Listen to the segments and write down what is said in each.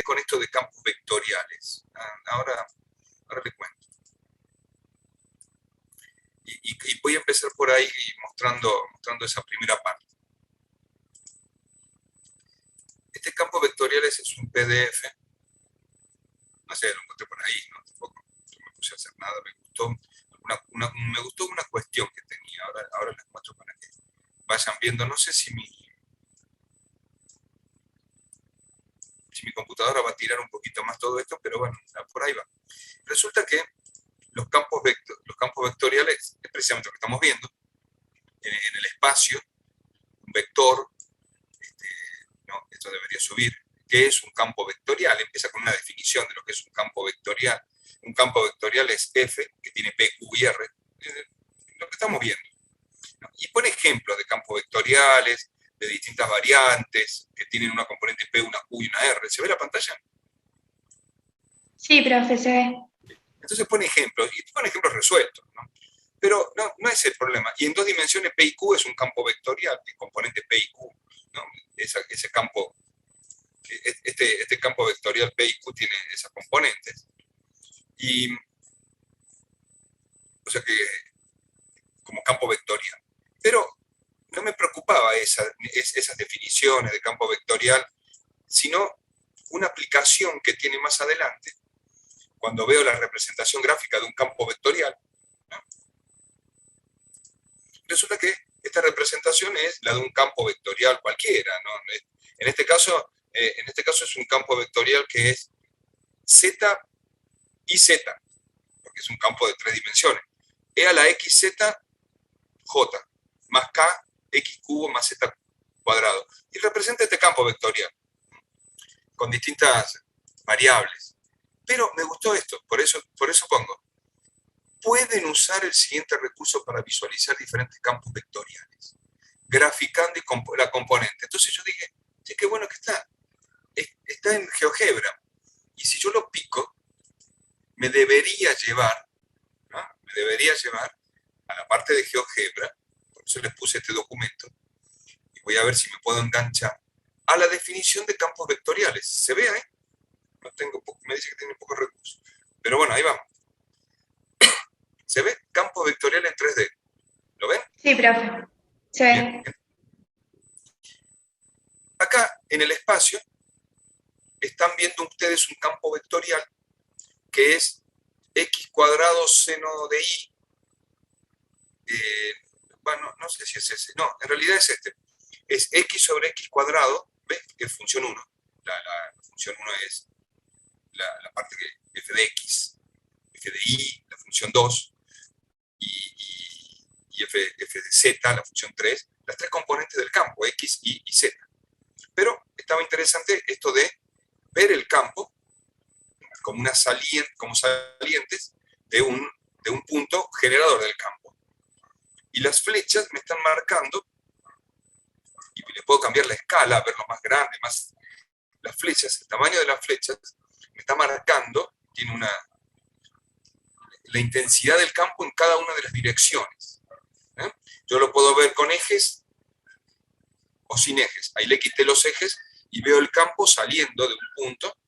con esto de campos vectoriales? Ahora le cuento. Y voy a empezar por ahí mostrando esa primera parte. Este campo vectoriales es un PDF. No sé, lo encontré por ahí, ¿no? Tampoco no me puse a hacer nada, me gustó una cuestión que tenía. Ahora les muestro para que vayan viendo. No sé si mi computadora va a tirar un poquito más todo esto, pero bueno, por ahí va. Resulta que los campos vectoriales es precisamente lo que estamos viendo en el espacio, un vector, ¿no? Esto debería subir. ¿Qué es un campo vectorial? Empieza con una definición de lo que es un campo vectorial. Un campo vectorial es F, que tiene P, Q y R, lo que estamos viendo, ¿no? Y pone ejemplos de campos vectoriales, de distintas variantes, que tienen una componente P, una Q y una R. ¿Se ve la pantalla? Sí, profe, se ve. Entonces pone ejemplos, y pone ejemplos resueltos, ¿no? Pero no es el problema. Y en dos dimensiones P y Q es un campo vectorial, el componente P y Q, ¿no? Ese campo, este campo vectorial P y Q tiene esas componentes. Y, o sea que, como campo vectorial. Pero no me preocupaba esas definiciones de campo vectorial, sino una aplicación que tiene más adelante, cuando veo la representación gráfica de un campo vectorial, ¿no? Resulta que esta representación es la de un campo vectorial cualquiera, ¿no? En este caso es un campo vectorial que es Z y Z, porque es un campo de 3 dimensiones. E a la XZ, J, más K, X cubo más Z cuadrado. Y representa este campo vectorial, con distintas variables. Pero me gustó esto, por eso pongo. Pueden usar el siguiente recurso para visualizar diferentes campos vectoriales, graficando la componente. Entonces yo dije, sí, qué bueno que está. Está en GeoGebra. Y si yo lo pico, me debería llevar, ¿no? Me debería llevar a la parte de GeoGebra, por eso les puse este documento, y voy a ver si me puedo enganchar a la definición de campos vectoriales. ¿Se ve ahí? No tengo, me dice que tiene pocos recursos. Pero bueno, ahí vamos. ¿Se ve? Campo vectorial en 3D. ¿Lo ven? Sí, profe, se Bien. ve. Acá, en el espacio, están viendo ustedes un campo vectorial que es x cuadrado seno de i. Bueno, no sé si es ese. No, en realidad es este. Es x sobre x cuadrado, ¿ves? Que es función 1. La función 1 es la parte que f de x, f de y, la función 2, y f de z, la función 3, las tres componentes del campo, x, y z. Pero estaba interesante esto de ver el campo como salientes de un punto generador del campo. Y las flechas me están marcando, y le puedo cambiar la escala, verlo más grande, más las flechas, el tamaño de las flechas, me está marcando, tiene la intensidad del campo en cada una de las direcciones. Yo lo puedo ver con ejes o sin ejes. Ahí le quité los ejes y veo el campo saliendo de un punto.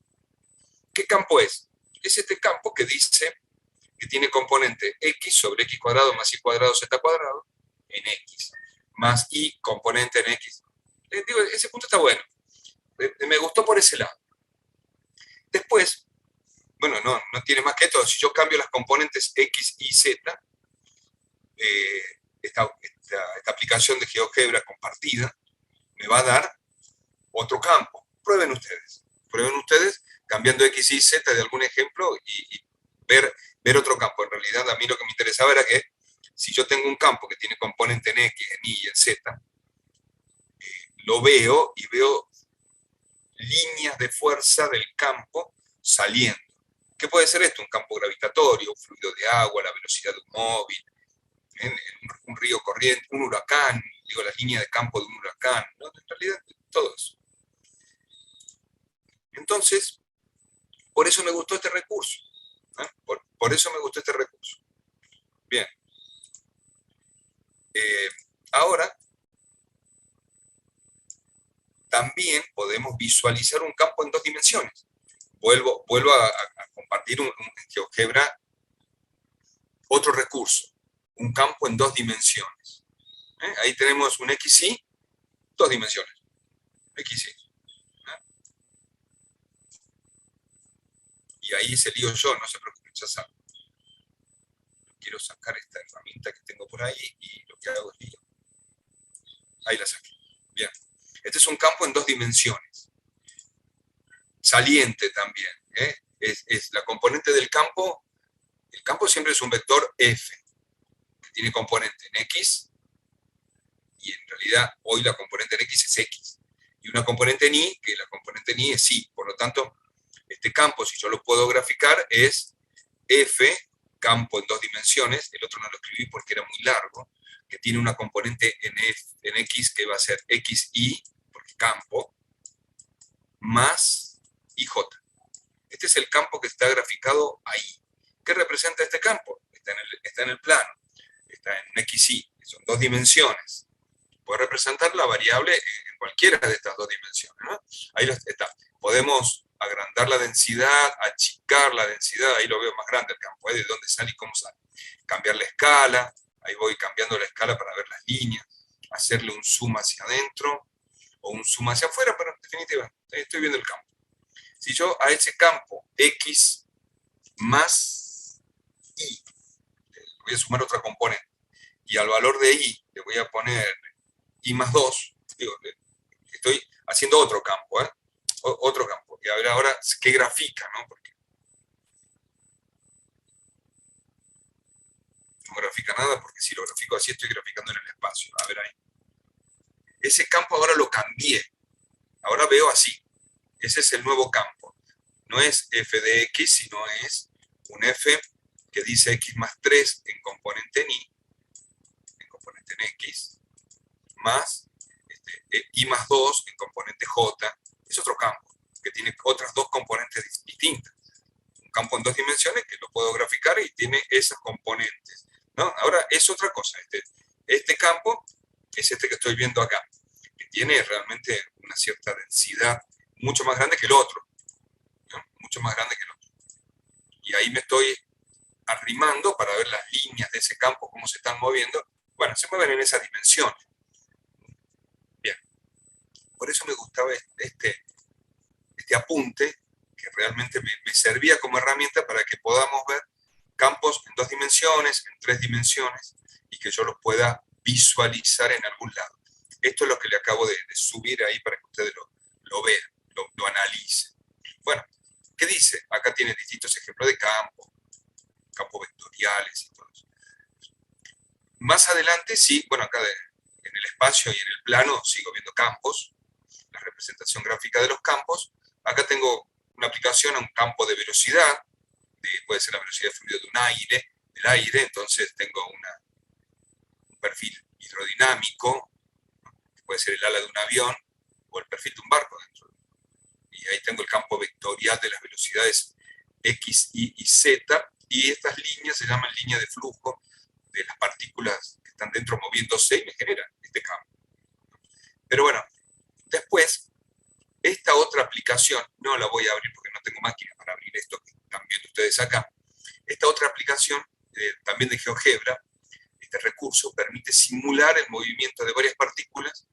¿Qué campo es? Es este campo que dice que tiene componente x sobre x cuadrado más y cuadrado z cuadrado en x, más y componente en x. Digo, ese punto está bueno. Me gustó por ese lado. Después, bueno, no tiene más que esto. Si yo cambio las componentes x y z, esta aplicación de GeoGebra compartida me va a dar otro campo. Prueben ustedes cambiando x y z de algún ejemplo y ver otro campo. En realidad a mí lo que me interesaba era que si yo tengo un campo que tiene componente en x, en y y en z, lo veo y veo líneas de fuerza del campo saliendo. ¿Qué puede ser esto? Un campo gravitatorio, un fluido de agua, la velocidad de un móvil, en un río corriente, un huracán, digo, las líneas de campo de un huracán, ¿no? En realidad, todo eso. Entonces, por eso me gustó este recurso. ¿Eh? Por eso me gustó este recurso. Bien. Ahora, también podemos visualizar un campo en 2 dimensiones. vuelvo a compartir en GeoGebra otro recurso, un campo en 2 dimensiones. Ahí tenemos un XY, 2 dimensiones, XY. Y ahí se lío yo, no se preocupen, ya saben. Quiero sacar esta herramienta que tengo por ahí y lo que hago es lío. Ahí la saqué. Bien. Este es un campo en 2 dimensiones. Saliente también. Es la componente del campo. El campo siempre es un vector F, que tiene componente en X, y en realidad hoy la componente en X es X. Y una componente en Y, que la componente en Y es Y. Por lo tanto, este campo, si yo lo puedo graficar, es F, campo en 2 dimensiones, el otro no lo escribí porque era muy largo, que tiene una componente en X que va a ser XY, porque campo, más IJ. Este es el campo que está graficado ahí. ¿Qué representa este campo? Está en el plano, está en XY, son 2 dimensiones. Puede representar la variable en cualquiera de estas 2 dimensiones, ¿no? Ahí está. Podemos agrandar la densidad, achicar la densidad, ahí lo veo más grande el campo, de dónde sale y cómo sale. Cambiar la escala, ahí voy cambiando la escala para ver las líneas, hacerle un zoom hacia adentro o un zoom hacia afuera, pero en definitiva, estoy viendo el campo. Si yo a ese campo X más Y, le voy a sumar otra componente, y al valor de Y le voy a poner Y más 2, digo, estoy haciendo otro campo, otro campo. Y a ver ahora qué grafica, ¿no? Porque no grafica nada, porque si lo grafico así estoy graficando en el espacio. A ver ahí. Ese campo ahora lo cambié. Ahora veo así. Ese es el nuevo campo. No es f de x, sino es un f que dice x más 3 en componente en y, en componente en x, más y más 2 en componente j. Es otro campo, que tiene otras 2 componentes distintas. Un campo en 2 dimensiones que lo puedo graficar y tiene esas componentes, ¿no? Ahora es otra cosa. Este campo es este que estoy viendo acá, que tiene realmente una cierta densidad mucho más grande que el otro, ¿no? Mucho más grande que el otro. Y ahí me estoy arrimando para ver las líneas de ese campo, cómo se están moviendo. Bueno, se mueven en esa dimensión. Bien. Por eso me gustaba este apunte, que realmente me servía como herramienta para que podamos ver campos en 2 dimensiones, en 3 dimensiones, y que yo los pueda visualizar en algún lado. Esto es lo que le acabo de subir ahí para que ustedes lo vean, lo analicen. Bueno, ¿qué dice? Acá tiene distintos ejemplos de campos vectoriales y todo eso. Más adelante, sí, bueno, acá en el espacio y en el plano sigo viendo campos, la representación gráfica de los campos. Acá tengo una aplicación a un campo de velocidad, puede ser la velocidad de fluido del aire, entonces tengo un perfil hidrodinámico, que puede ser el ala de un avión o el perfil de un barco dentro. Y ahí tengo el campo vectorial de las velocidades x, y z, y estas líneas se llaman líneas de flujo de las partículas que están dentro moviéndose y me generan este campo. Pero bueno, después, esta otra aplicación, no la voy a abrir porque no tengo máquina para abrir esto que están viendo ustedes acá. Esta otra aplicación, también de GeoGebra, este recurso permite simular el movimiento de varias partículas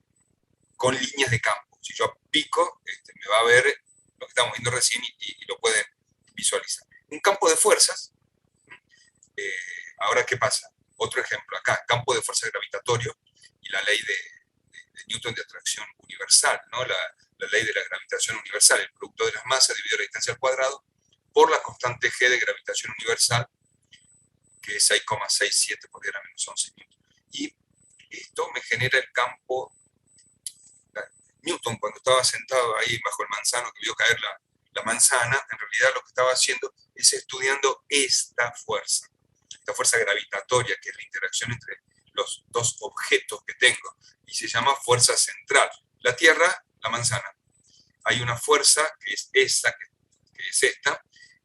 con líneas de campo. Si yo pico, me va a ver lo que estamos viendo recién y lo pueden visualizar. Un campo de fuerzas. Ahora, ¿qué pasa? Otro ejemplo acá, campo de fuerza gravitatorio y la ley de Newton de atracción universal, ¿no? La ley de la gravitación universal, el producto de las masas dividido la distancia al cuadrado por la constante g de gravitación universal, que es 6,67 por 10 a menos 11 newton. Y esto me genera el campo. Newton, cuando estaba sentado ahí bajo el manzano, que vio caer la manzana, en realidad lo que estaba haciendo es estudiando esta fuerza gravitatoria, que es la interacción entre los 2 objetos que tengo, y se llama fuerza central. La Tierra, la manzana. Hay una fuerza que es esta,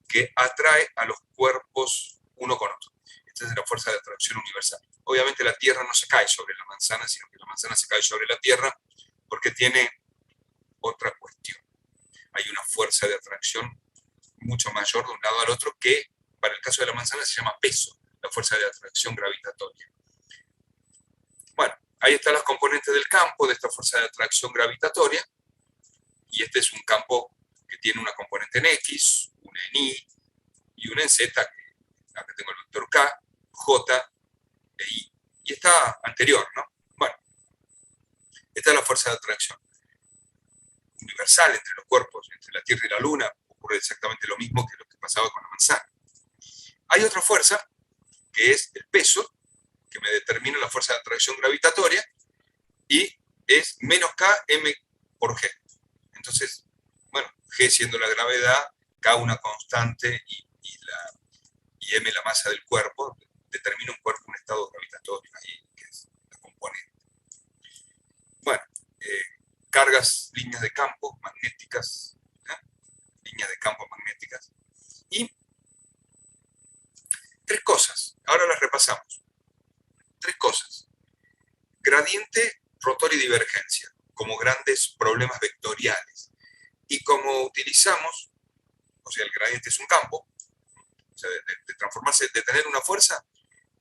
que atrae a los cuerpos uno con otro. Esta es la fuerza de atracción universal. Obviamente la Tierra no se cae sobre la manzana, sino que la manzana se cae sobre la Tierra porque tiene otra cuestión. Hay una fuerza de atracción mucho mayor de un lado al otro, que para el caso de la manzana se llama peso, la fuerza de atracción gravitatoria. Bueno, ahí están las componentes del campo, de esta fuerza de atracción gravitatoria, y este es un campo que tiene una componente en X, una en Y y una en Z, que acá tengo el vector K, J e I. Y está anterior, ¿no? Bueno, esta es la fuerza de atracción universal entre los cuerpos, entre la Tierra y la Luna. Ocurre exactamente lo mismo que lo que pasaba con la manzana. Hay otra fuerza, que es el peso, que me determina la fuerza de atracción gravitatoria, y es menos km por g. Entonces, bueno, g siendo la gravedad, k una constante y m la masa del cuerpo, determina un cuerpo un estado gravitatorio, ahí que es la componente. Bueno, cargas, líneas de campo magnéticas, líneas de campo magnéticas, y tres cosas, ahora las repasamos. Tres cosas: gradiente, rotor y divergencia, como grandes problemas vectoriales. Y como utilizamos, o sea, el gradiente es un campo, o sea, de transformarse, de tener una fuerza,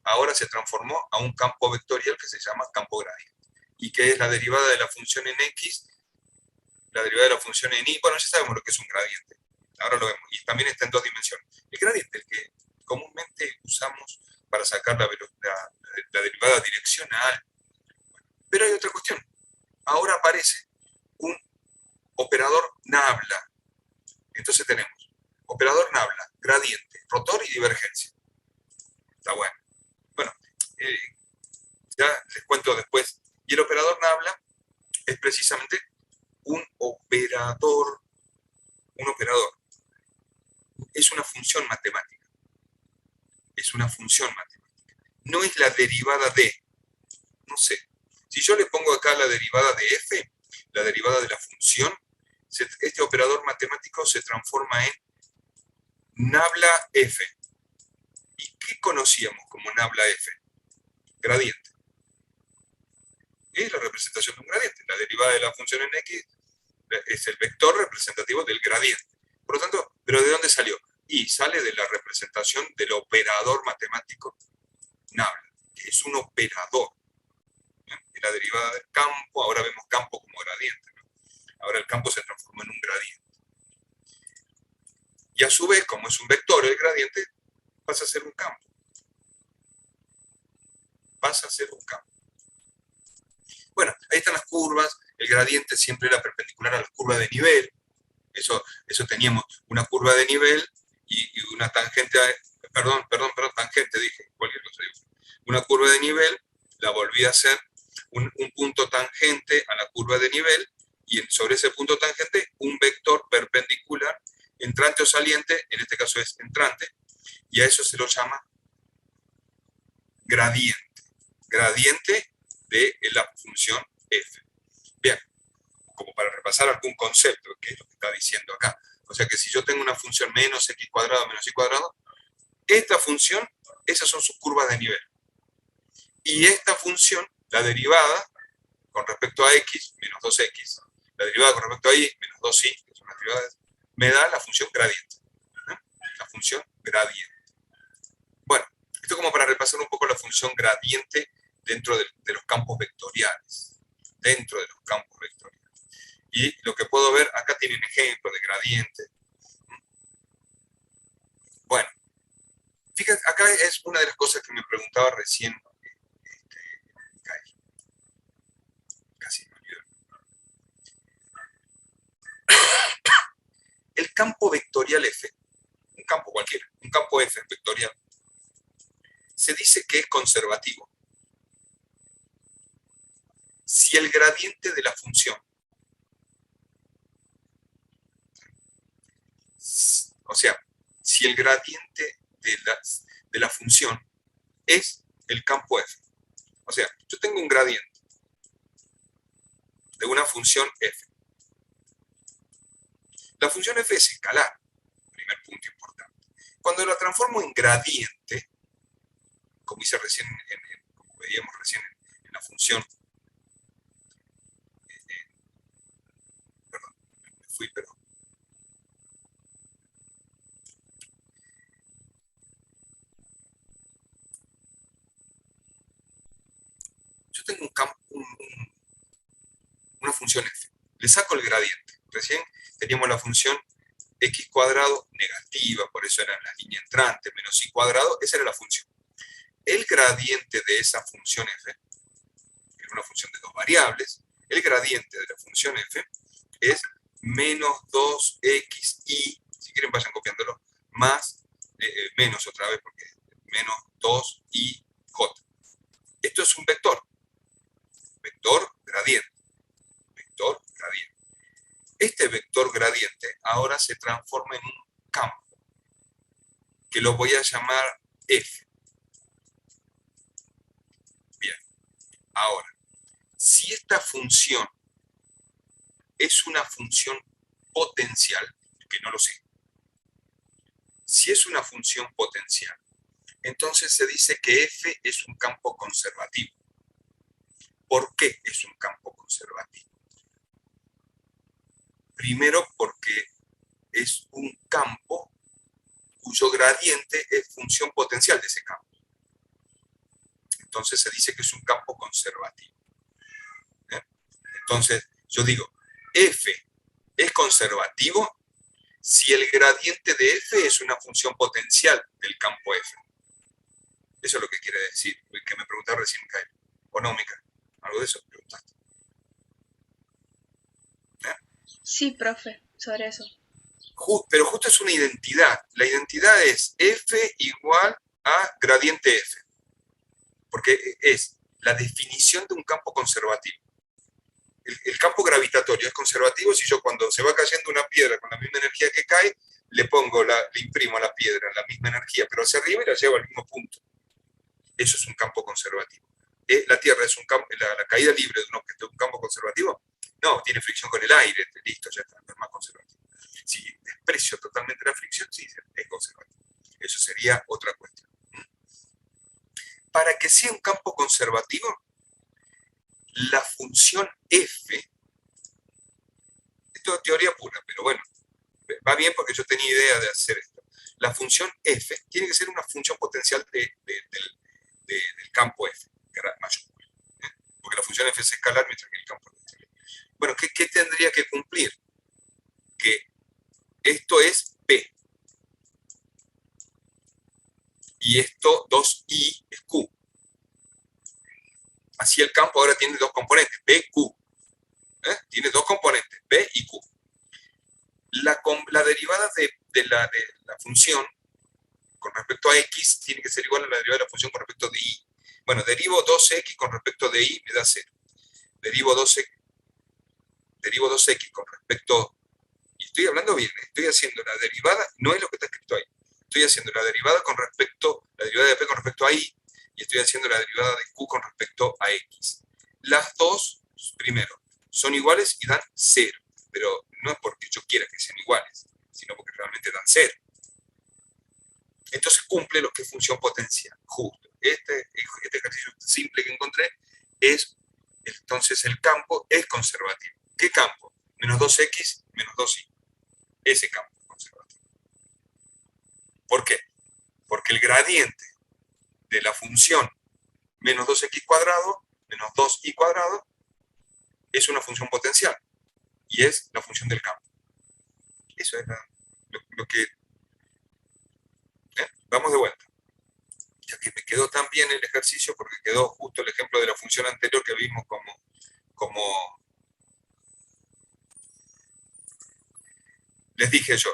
ahora se transformó a un campo vectorial que se llama campo gradiente. Y que es la derivada de la función en X, la derivada de la función en Y. Bueno, ya sabemos lo que es un gradiente, ahora lo vemos, y también está en dos dimensiones. El gradiente, el que comúnmente usamos para sacar la derivada direccional. Pero hay otra cuestión. Ahora aparece un operador Nabla. Entonces tenemos operador Nabla, gradiente, rotor y divergencia. Está bueno. Bueno, ya les cuento después. Y el operador Nabla es precisamente un operador. Un operador. Es una función matemática. Es una función matemática. No es la derivada de. No sé. Si yo le pongo acá la derivada de f, la derivada de la función, este operador matemático se transforma en Nabla f. ¿Y qué conocíamos como Nabla f? Gradiente. Es la representación de un gradiente. La derivada de la función en x es el vector representativo del gradiente. Por lo tanto, ¿pero de dónde salió? Y sale de la representación del operador matemático Nabla, que es un operador. En la derivada del campo, ahora vemos campo como gradiente, ¿no? Ahora el campo se transformó en un gradiente. Y a su vez, como es un vector, el gradiente pasa a ser un campo. Pasa a ser un campo. Bueno, ahí están las curvas. El gradiente siempre era perpendicular a la curva de nivel. Eso teníamos una curva de nivel y una tangente, tangente dije, cualquier cosa. Una curva de nivel, la volví a hacer un punto tangente a la curva de nivel, y sobre ese punto tangente un vector perpendicular, entrante o saliente, en este caso es entrante, y a eso se lo llama gradiente. Gradiente de la función f. Bien, como para repasar algún concepto, que es lo que está diciendo acá. O sea que si yo tengo una función menos x cuadrado menos y cuadrado, esta función, esas son sus curvas de nivel. Y esta función, la derivada con respecto a x, menos 2x, la derivada con respecto a y, menos 2y, que son las derivadas, me da la función gradiente. La función gradiente. Bueno, esto como para repasar un poco la función gradiente dentro de los campos vectoriales. Dentro de los campos vectoriales. Y lo que puedo ver, acá tienen ejemplos de gradiente. Bueno, fíjate, acá es una de las cosas que me preguntaba recién. Casi me olvidé. El campo vectorial F, un campo cualquiera, un campo F vectorial, se dice que es conservativo si el gradiente de la función, o sea, si el gradiente de la función es el campo F. O sea, yo tengo un gradiente de una función F. La función F es escalar, primer punto importante. Cuando la transformo en gradiente, como hice recién, como veíamos recién en la función, perdón, me fui, pero tengo una función f. Le saco el gradiente. Recién teníamos la función x cuadrado negativa, por eso era la línea entrante, menos y cuadrado, esa era la función. El gradiente de esa función f, que es una función de dos variables, el gradiente de la función f es menos 2xi, si quieren vayan copiándolo, más, menos otra vez, porque menos 2ij. Esto es un vector gradiente, vector gradiente. Este vector gradiente ahora se transforma en un campo, que lo voy a llamar f. Bien, ahora, si esta función es una función potencial, que no lo sé, si es una función potencial, entonces se dice que f es un campo conservativo. ¿Por qué es un campo conservativo? Primero, porque es un campo cuyo gradiente es función potencial de ese campo. Entonces se dice que es un campo conservativo. Entonces, yo digo, f es conservativo si el gradiente de f es una función potencial del campo f. Eso es lo que quiere decir, que me preguntaba recién Micael. ¿O no, Micael? Algo de eso preguntaste. Sí, profe, sobre eso. Pero justo es una identidad. La identidad es f igual a gradiente f. Porque es la definición de un campo conservativo. El campo gravitatorio es conservativo si yo, cuando se va cayendo una piedra con la misma energía que cae, le imprimo a la piedra la misma energía, pero hacia arriba y la llevo al mismo punto. Eso es un campo conservativo. ¿La Tierra es un campo, la caída libre de un objeto es un campo conservativo? No, tiene fricción con el aire, listo, ya está, no es más conservativo. Si desprecio totalmente la fricción, sí, es conservativo. Eso sería otra cuestión. Para que sea un campo conservativo, la función f, esto es teoría pura, pero bueno, va bien porque yo tenía idea de hacer esto. La función f tiene que ser una función potencial del campo f, mayúscula, porque la función f es escalar mientras que el campo es escalar. Bueno, ¿qué tendría que cumplir? Que esto es p, y esto 2i es q. Así el campo ahora tiene dos componentes, p, q. Tiene dos componentes, p y q. La derivada de la función con respecto a x tiene que ser igual a la derivada de la función con respecto de y. Bueno, derivo 2x con respecto de y me da 0. Derivo 2x con respecto... Y estoy hablando bien, estoy haciendo la derivada, no es lo que está escrito ahí. Estoy haciendo la derivada la derivada de p con respecto a y estoy haciendo la derivada de q con respecto a x. Las dos, primero, son iguales y dan 0. Pero no es porque yo quiera que sean iguales, sino porque realmente dan 0. Entonces cumple lo que es función potencial, justo. Este ejercicio simple que encontré es, entonces el campo es conservativo. ¿Qué campo? Menos 2x, menos 2y. Ese campo es conservativo. ¿Por qué? Porque el gradiente de la función menos 2x cuadrado, menos 2y cuadrado, es una función potencial. Y es la función del campo. Eso es lo que... Vamos de vuelta. Ya que me quedó tan bien el ejercicio, porque quedó justo el ejemplo de la función anterior que vimos como les dije yo.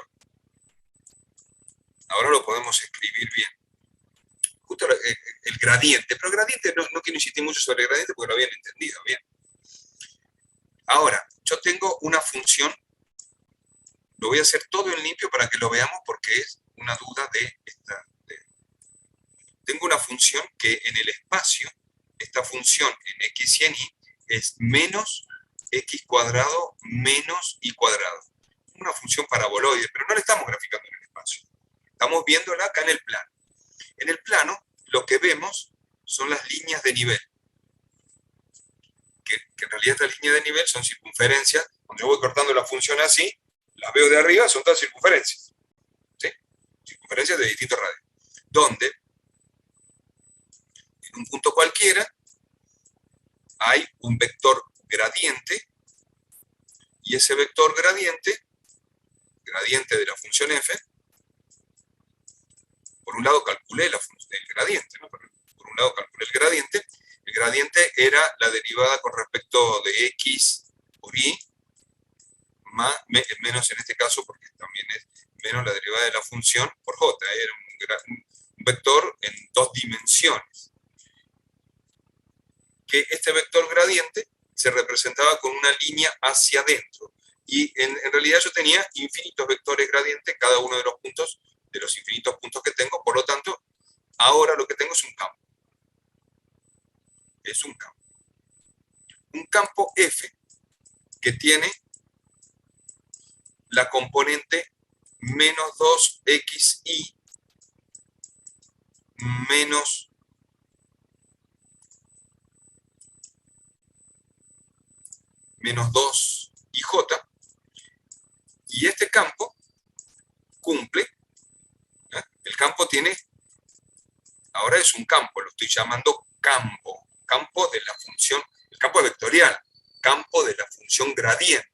Ahora lo podemos escribir bien. Justo el gradiente, pero el gradiente no quiero insistir mucho sobre el gradiente porque lo habían entendido bien. Ahora, yo tengo una función, lo voy a hacer todo en limpio para que lo veamos porque es una duda de esta. Tengo una función que en el espacio, esta función en x y en y, es menos x cuadrado menos y cuadrado. Una función paraboloide, pero no la estamos graficando en el espacio. Estamos viéndola acá en el plano. En el plano, lo que vemos son las líneas de nivel. Que en realidad estas líneas de nivel son circunferencias. Cuando yo voy cortando la función así, las veo de arriba, son todas circunferencias. ¿Sí? Circunferencias de distintos radios. Donde, en un punto cualquiera, hay un vector gradiente, y ese vector gradiente de la función f, por un lado calculé el gradiente, ¿no? Por un lado calculé el gradiente era la derivada con respecto de x por y, menos en este caso, porque también es menos la derivada de la función por j, era un vector en dos dimensiones. Que este vector gradiente se representaba con una línea hacia adentro. Y en realidad yo tenía infinitos vectores gradientes, cada uno de los puntos, de los infinitos puntos que tengo, por lo tanto, ahora lo que tengo es un campo. Es un campo. Un campo F que tiene la componente menos 2xy menos menos 2ij, y este campo cumple, ¿eh? El campo tiene, ahora es un campo, lo estoy llamando campo de la función, el campo es vectorial, campo de la función gradiente.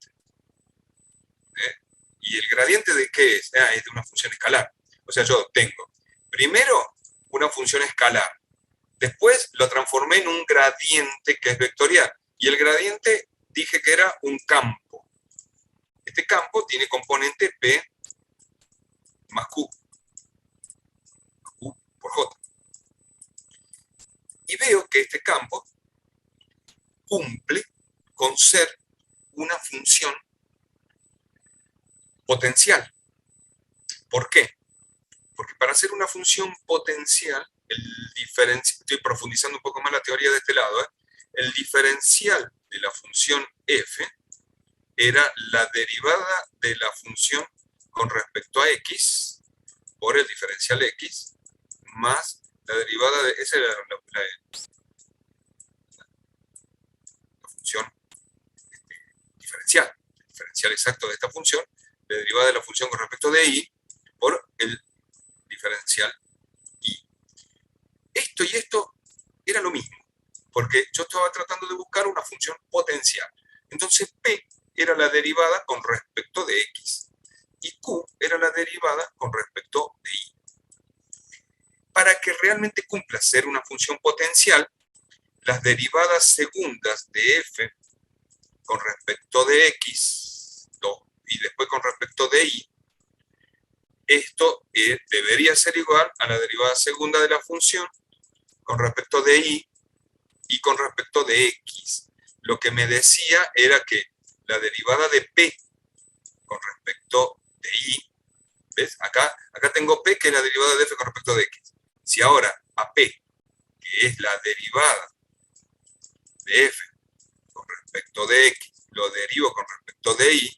¿Y el gradiente de qué es? Es de una función escalar. O sea, yo tengo primero una función escalar, después lo transformé en un gradiente que es vectorial, y el gradiente dije que era un campo. Este campo tiene componente P más Q por J. Y veo que este campo cumple con ser una función potencial. ¿Por qué? Porque para ser una función potencial, estoy profundizando un poco más la teoría de este lado, el diferencial de la función f era la derivada de la función con respecto a x por el diferencial x más la derivada de, esa era la función diferencial, el diferencial exacto de esta función, la derivada de la función con respecto de y por el diferencial y. Esto y esto era lo mismo, porque yo estaba tratando de buscar una función potencial. Entonces P era la derivada con respecto de x, y Q era la derivada con respecto de y. Para que realmente cumpla ser una función potencial, las derivadas segundas de f con respecto de x y después con respecto de y, esto debería ser igual a la derivada segunda de la función con respecto de y con respecto de x. Lo que me decía era que la derivada de p con respecto de y, ¿ves? Acá tengo p, que es la derivada de f con respecto de x. Si ahora a p, que es la derivada de f con respecto de x, lo derivo con respecto de y,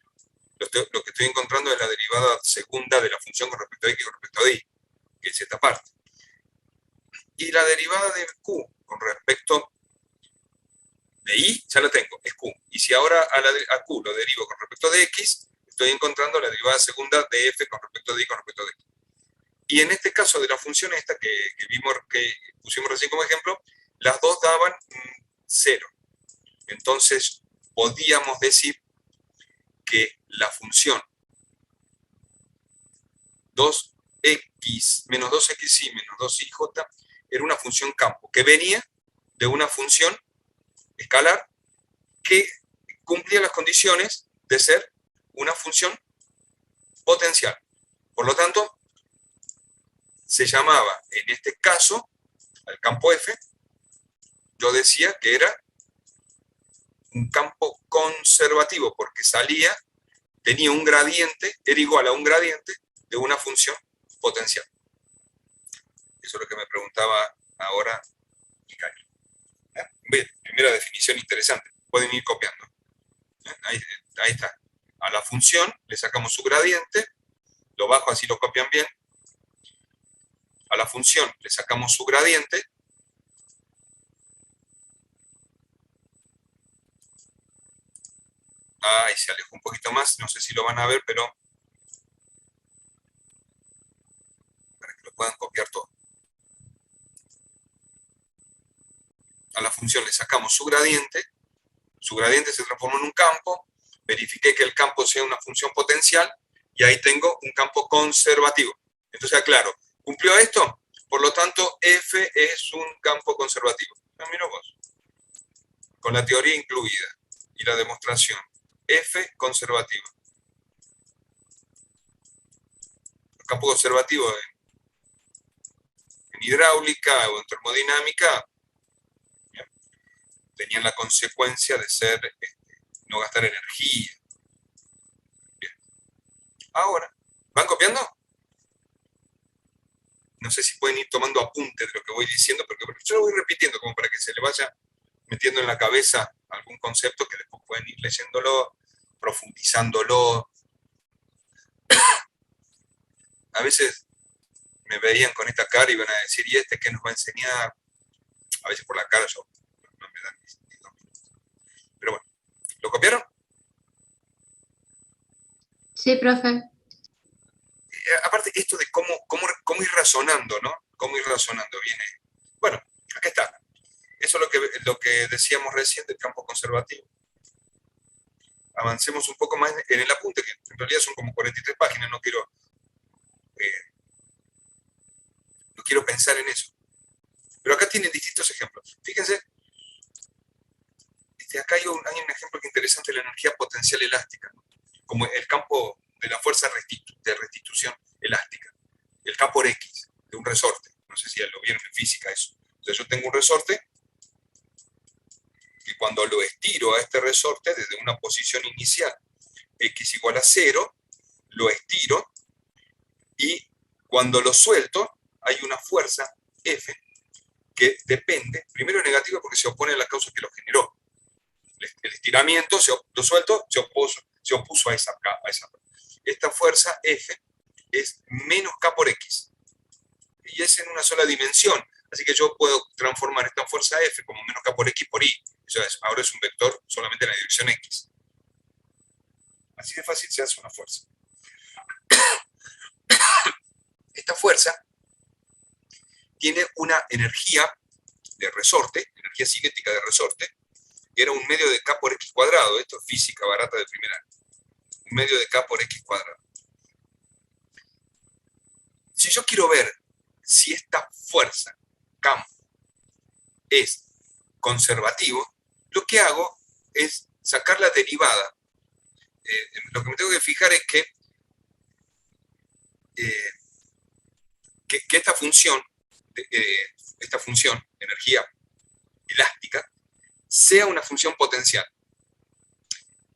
lo que estoy encontrando es la derivada segunda de la función con respecto a x con respecto de y, que es esta parte. Y la derivada de q con respecto de y, ya la tengo, es q. Y si ahora a q lo derivo con respecto de x, estoy encontrando la derivada segunda de f con respecto de y con respecto de x. Y en este caso de la función esta que pusimos recién como ejemplo, las dos daban 0. Entonces podíamos decir que la función 2x menos 2xy menos 2ij era una función campo, que venía de una función escalar que cumplía las condiciones de ser una función potencial. Por lo tanto, se llamaba, en este caso, al campo F, yo decía que era un campo conservativo, porque tenía un gradiente, era igual a un gradiente de una función potencial. Eso es lo que me preguntaba ahora Mikhail. Bien, primera definición interesante. Pueden ir copiando. Ahí está. A la función le sacamos su gradiente, lo bajo así lo copian bien. A la función le sacamos su gradiente. Ahí se alejó un poquito más, no sé si lo van a ver, pero para que lo puedan copiar todo. A la función función le sacamos su gradiente se transformó en un campo, verifiqué que el campo sea una función potencial, y ahí tengo un campo conservativo. Entonces, aclaro, ¿cumplió esto? Por lo tanto, F es un campo conservativo. Mira vos, con la teoría incluida y la demostración. F conservativo. El campo conservativo en hidráulica o en termodinámica tenían la consecuencia de ser no gastar energía. Bien. Ahora, ¿van copiando? No sé si pueden ir tomando apuntes de lo que voy diciendo, porque yo lo voy repitiendo como para que se le vaya metiendo en la cabeza algún concepto que después pueden ir leyéndolo, profundizándolo. A veces me veían con esta cara y van a decir, ¿y este qué nos va a enseñar? A veces por la cara yo no me dan ni 2 minutos. Pero bueno, ¿lo copiaron? Sí, profe. Aparte, esto de cómo ir razonando, ¿no? Cómo ir razonando viene. Bueno, acá está. Eso es lo que decíamos recién del campo conservativo. Avancemos un poco más en el apunte, que en realidad son como 43 páginas, no quiero pensar en eso. Pero acá tienen distintos ejemplos. Fíjense, acá hay un ejemplo que es interesante, la energía potencial elástica, ¿no? Como el campo de la fuerza de restitución elástica, el campo por X de un resorte. No sé si ya lo vieron en física eso. Entonces yo tengo un resorte y cuando lo estiro a este resorte desde una posición inicial X igual a 0, lo estiro y cuando lo suelto hay una fuerza F que depende, primero negativa porque se opone a la causa que lo generó. El estiramiento, lo suelto, se opuso a esa. Esta fuerza F es menos K por X. Y es en una sola dimensión. Así que yo puedo transformar esta fuerza F como menos K por X por Y. Ahora es un vector solamente en la dirección X. Así de fácil se hace una fuerza. Esta fuerza tiene una energía de resorte, energía cinética de resorte, que era un medio de K por X cuadrado. Esto es física barata de primer año. Un medio de K por X cuadrado. Si yo quiero ver si esta fuerza, campo, es conservativo, lo que hago es sacar la derivada. Lo que me tengo que fijar es que esta función, energía elástica, sea una función potencial.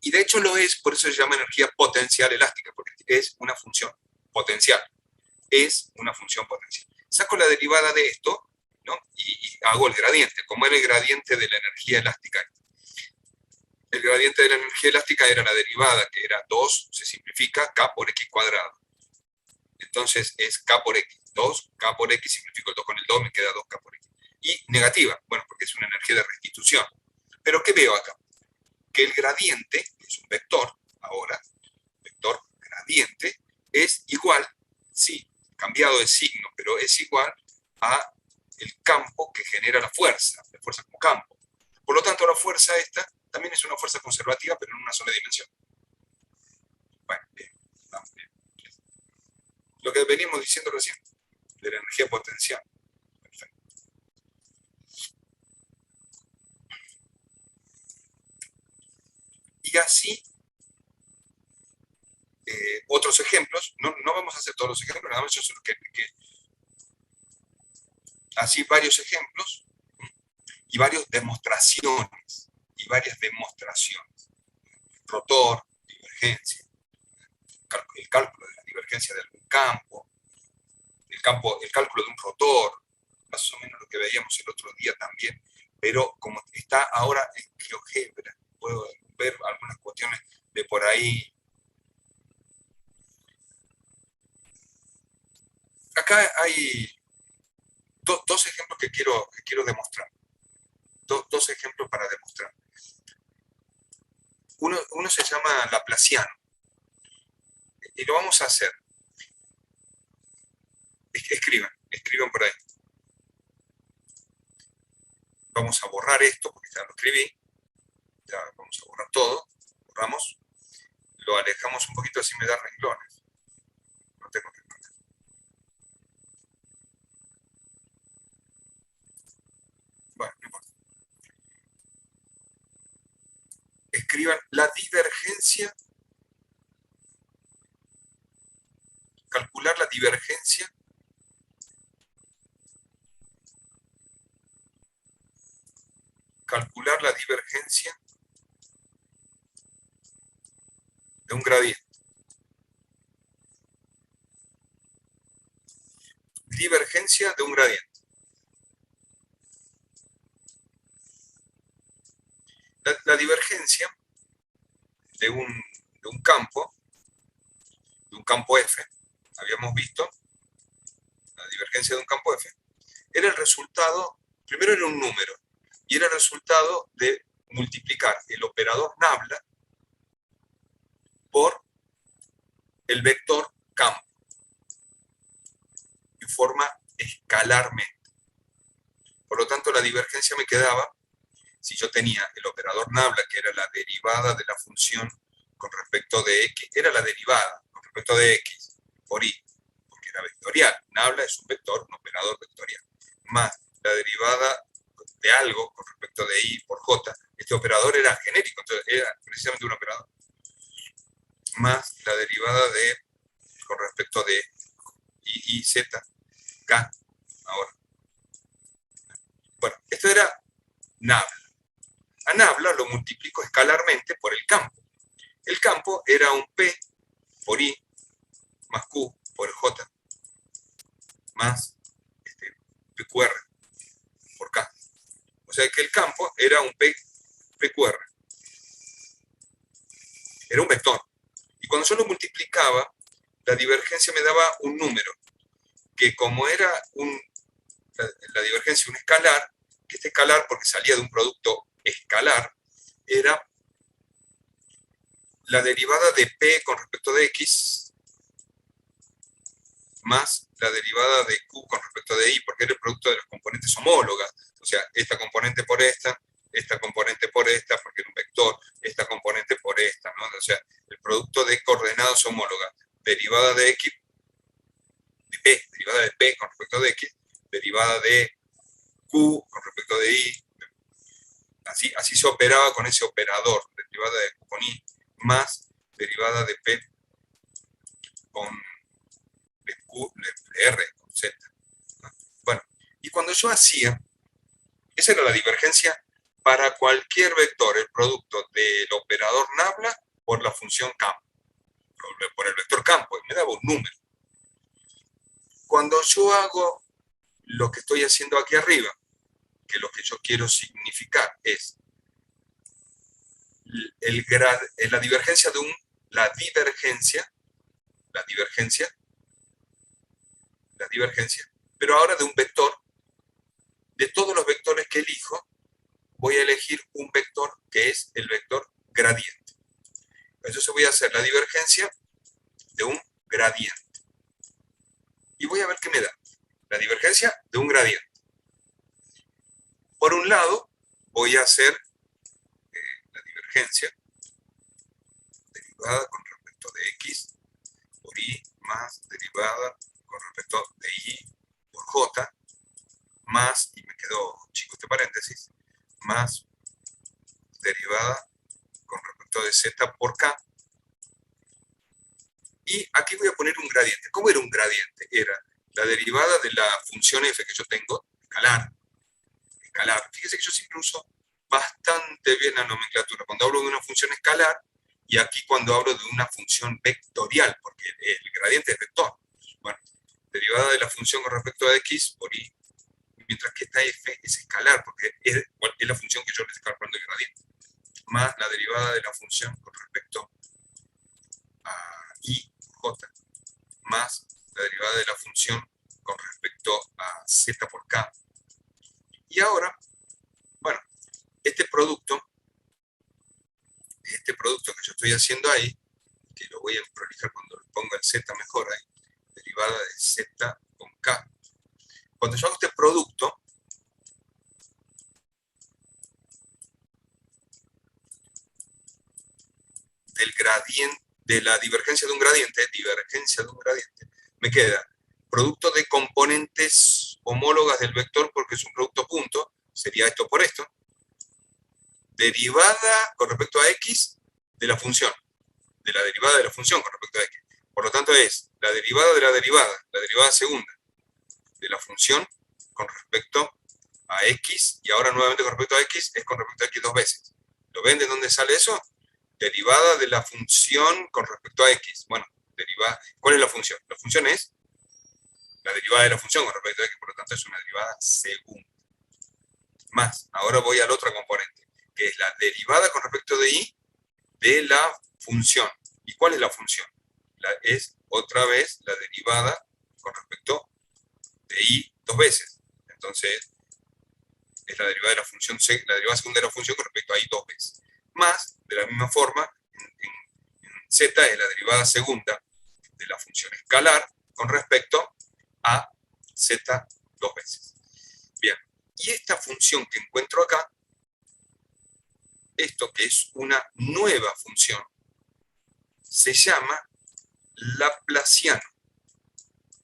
Y de hecho lo es, por eso se llama energía potencial elástica, porque es una función potencial. Es una función potencial. Saco la derivada de esto, ¿no? y hago el gradiente, como era el gradiente de la energía elástica. El gradiente de la energía elástica era la derivada, que era 2, se simplifica, K por X cuadrado. Entonces es K por X. 2K por X, simplifico el 2 con el 2, me queda 2K por X. Y negativa, bueno, porque es una energía de restitución. Pero ¿qué veo acá? Que el gradiente, que es un vector, ahora, vector gradiente, es igual, sí, cambiado de signo, pero es igual a el campo que genera la fuerza como campo. Por lo tanto, la fuerza esta también es una fuerza conservativa, pero en una sola dimensión. Bueno, bien, vamos bien. Lo que venimos diciendo recién, de la energía potencial. Perfecto. Y así, otros ejemplos, no vamos a hacer todos los ejemplos, nada más yo solo que así varios ejemplos y varias demostraciones. Rotor, divergencia, el cálculo de la divergencia de algún campo, el cálculo de un rotor, más o menos lo que veíamos el otro día también, pero como está ahora en GeoGebra, puedo ver algunas cuestiones de por ahí. Acá hay dos ejemplos que quiero demostrar. Dos ejemplos para demostrar. Uno se llama Laplaciano. Y lo vamos a hacer. Escriban por ahí. vamos a borrar esto, porque ya lo escribí, ya vamos a borrar todo, borramos, lo alejamos un poquito así me da renglones, no tengo renglones. Bueno, no importa. Escriban la divergencia, calcular la divergencia de un gradiente. Divergencia de un gradiente. La divergencia de un campo F, habíamos visto, la divergencia de un campo F, era el resultado, primero era un número, y era el resultado de multiplicar el operador nabla por el vector campo, en forma escalarmente. Por lo tanto, la divergencia me quedaba, si yo tenía el operador nabla, que era la derivada de la función con respecto de x, era la derivada con respecto de x por y, porque era vectorial. Nabla es un vector, un operador vectorial, más la derivada de algo con respecto de y por j. Este operador era genérico, entonces era precisamente un operador, más la derivada de con respecto de y z, k, ahora. Bueno, esto era nabla. A nabla lo multiplico escalarmente por el campo. El campo era un P por I más Q por J más PQR por K. O sea que el campo era un PQR. Era un vector. Y cuando yo lo multiplicaba, la divergencia me daba un número, que como era la divergencia un escalar, que este escalar, porque salía de un producto escalar, era la derivada de P con respecto de X más la derivada de Q con respecto de Y, porque era el producto de las componentes homólogas. O sea, esta componente por esta componente por esta, porque era un vector, esta componente por esta, ¿no? O sea, el producto de coordenadas homólogas, derivada de X, de P, derivada de P con respecto de X, derivada de Q con respecto de Y, así se operaba con ese operador, derivada de Q con Y, más derivada de P con de R con Z. Bueno, y cuando yo hacía, esa era la divergencia para cualquier vector, el producto del operador nabla por la función campo, por el vector campo, y me daba un número. Cuando yo hago lo que estoy haciendo aquí arriba, que lo que yo quiero significar es la divergencia de la divergencia, pero ahora de un vector, de todos los vectores que elijo, voy a elegir un vector que es el vector gradiente. Entonces voy a hacer la divergencia de un gradiente. Y voy a ver qué me da. La divergencia de un gradiente. Por un lado, voy a hacer la divergencia derivada con respecto de x por y más derivada con respecto de y por j más, y me quedó chico este paréntesis, más derivada con respecto de z por k. Y aquí voy a poner un gradiente. ¿Cómo era un gradiente? Era la derivada de la función f que yo tengo, escalar. Fíjese que yo siempre uso bastante bien la nomenclatura. Cuando hablo de una función escalar, y aquí cuando hablo de una función vectorial, porque el gradiente es vector. Bueno, derivada de la función con respecto a x por y, mientras que esta f es escalar, porque es la función que yo le estoy calculando el gradiente, más la derivada de la función con respecto a y por j, más la derivada de la función con respecto a z por k. Y ahora, bueno, este producto que yo estoy haciendo ahí, que lo voy a prolijar cuando le ponga el z mejor ahí, derivada de z con k. Cuando yo hago este producto, de la divergencia de un gradiente, me queda producto de componentes homólogas del vector porque es un producto punto, sería esto por esto, derivada con respecto a x de la función, de la derivada de la función con respecto a x. Por lo tanto es la derivada de la derivada segunda de la función con respecto a x, y ahora nuevamente con respecto a x, es con respecto a x dos veces. ¿Lo ven de dónde sale eso? Derivada de la función con respecto a x. Bueno, derivada. ¿Cuál es la función? La función es la derivada de la función con respecto a x, por lo tanto es una derivada segunda. Más, ahora voy al otro componente, que es la derivada con respecto de y de la función. ¿Y cuál es la función? Es otra vez la derivada con respecto de y dos veces. Entonces, es la derivada de la función, la derivada segunda de la función con respecto a y dos veces. Más, de la misma forma, en z es la derivada segunda de la función escalar con respecto a z dos veces. Bien, y esta función que encuentro acá, esto que es una nueva función, se llama laplaciano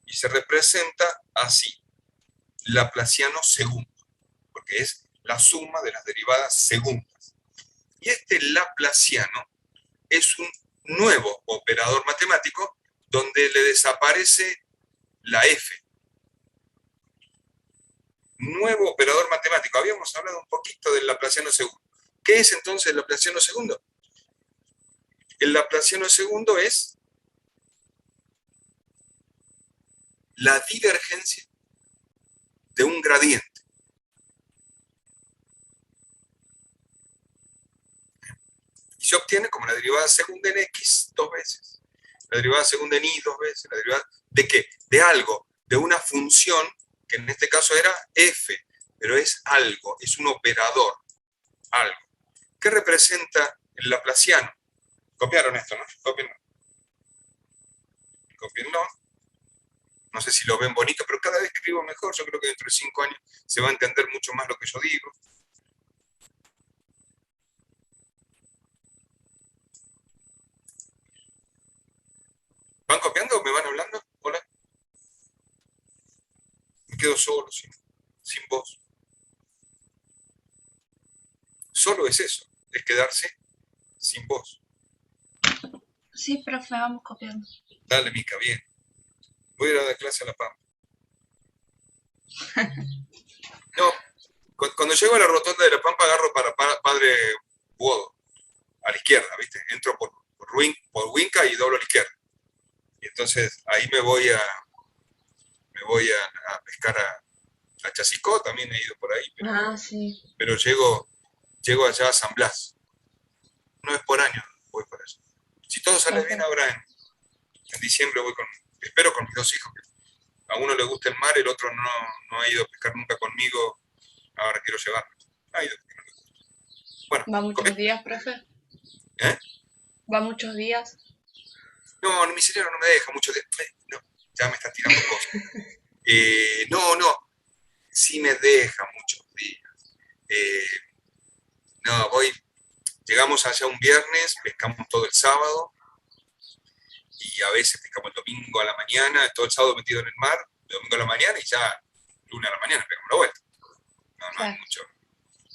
y se representa así, laplaciano segundo, porque es la suma de las derivadas segundas. Y este laplaciano es un nuevo operador matemático donde le desaparece la f. Nuevo operador matemático. Habíamos hablado un poquito del laplaciano segundo. ¿Qué es entonces el laplaciano segundo? El laplaciano segundo es la divergencia de un gradiente. Y se obtiene como la derivada segunda en x dos veces, la derivada segunda en y dos veces, la derivada ¿de qué? De algo, de una función, que en este caso era f, pero es algo, es un operador, algo. ¿Qué representa el laplaciano? Copiaron esto, ¿no? Copienlo. Copienlo. No sé si lo ven bonito, pero cada vez escribo mejor. Yo creo que dentro de 5 años se va a entender mucho más lo que yo digo. ¿Van copiando o me van hablando? Hola. Me quedo solo, sin voz. Solo es eso, es quedarse sin voz. Sí, profe, vamos copiando. Dale, Mica, bien. Voy a ir a dar clase a La Pampa. No, cuando llego a la rotonda de La Pampa agarro para Padre Buodo, a la izquierda, ¿viste? Entro por Huinca y doblo a la izquierda. Y entonces ahí me voy a pescar a Chasicó, también he ido por ahí, Sí. pero llego allá a San Blas. Una vez por año voy por allá. Si todo sale bien ahora en diciembre espero con mis dos hijos. A uno le gusta el mar, el otro no ha ido a pescar nunca conmigo, ahora quiero llevarlo. Ha ido porque no le gusta. Bueno, ¿Va muchos días, profe? ¿Eh? ¿Va muchos días? No, mi cerebro no me deja mucho. No, ya me está tirando cosas. No, sí me deja muchos días. No, llegamos allá un viernes, pescamos todo el sábado, y a veces pescamos el domingo a la mañana, todo el sábado metido en el mar, el domingo a la mañana, y ya lunes a la mañana pegamos la vuelta. No hay mucho.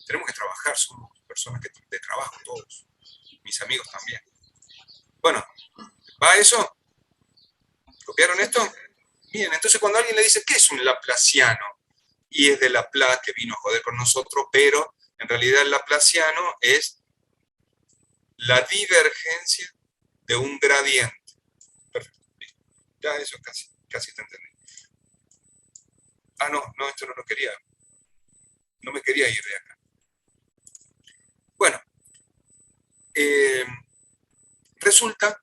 Tenemos que trabajar, somos personas de trabajo todos, mis amigos también. Bueno, ¿va eso? ¿Copiaron esto? Bien, entonces cuando alguien le dice, ¿qué es un laplaciano? Y es de Laplace, que vino a joder con nosotros, pero en realidad el laplaciano es la divergencia de un gradiente. Perfecto. Ya eso casi está entendido. No, esto no lo quería. No me quería ir de acá. Bueno, resulta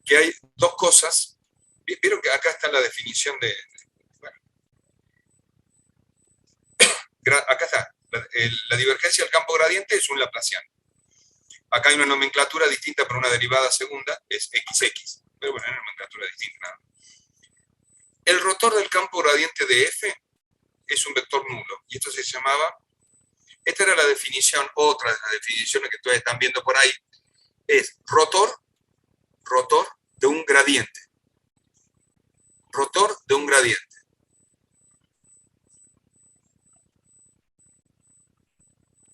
que hay dos cosas. Vieron que acá está la definición bueno, acá está. La divergencia del campo gradiente es un laplaciano. Acá hay una nomenclatura distinta para una derivada segunda, es XX. Pero bueno, es una nomenclatura distinta, nada. El rotor del campo gradiente de F es un vector nulo. Y esto se llamaba... Esta era la definición, otra de las definiciones que ustedes están viendo por ahí, es rotor de un gradiente. Rotor de un gradiente.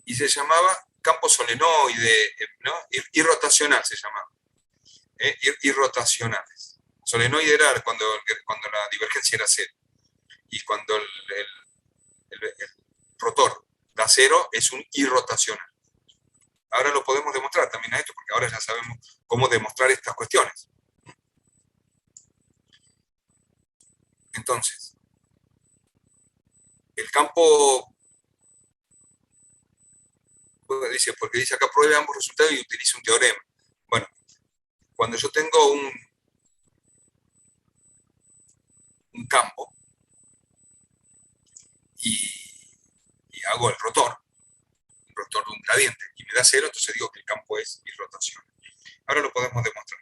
Y se llamaba campo solenoide, ¿no? Irrotacional se llamaba. Irrotacionales. Solenoide era cuando la divergencia era cero. Y cuando el rotor da cero es un irrotacional. Ahora lo podemos demostrar también a esto, porque ahora ya sabemos cómo demostrar estas cuestiones. Entonces, el campo, dice, porque dice acá, pruebe ambos resultados y utilice un teorema. Bueno, cuando yo tengo un campo y hago el rotor de un gradiente, y me da cero, entonces digo que el campo es irrotacional. Ahora lo podemos demostrar.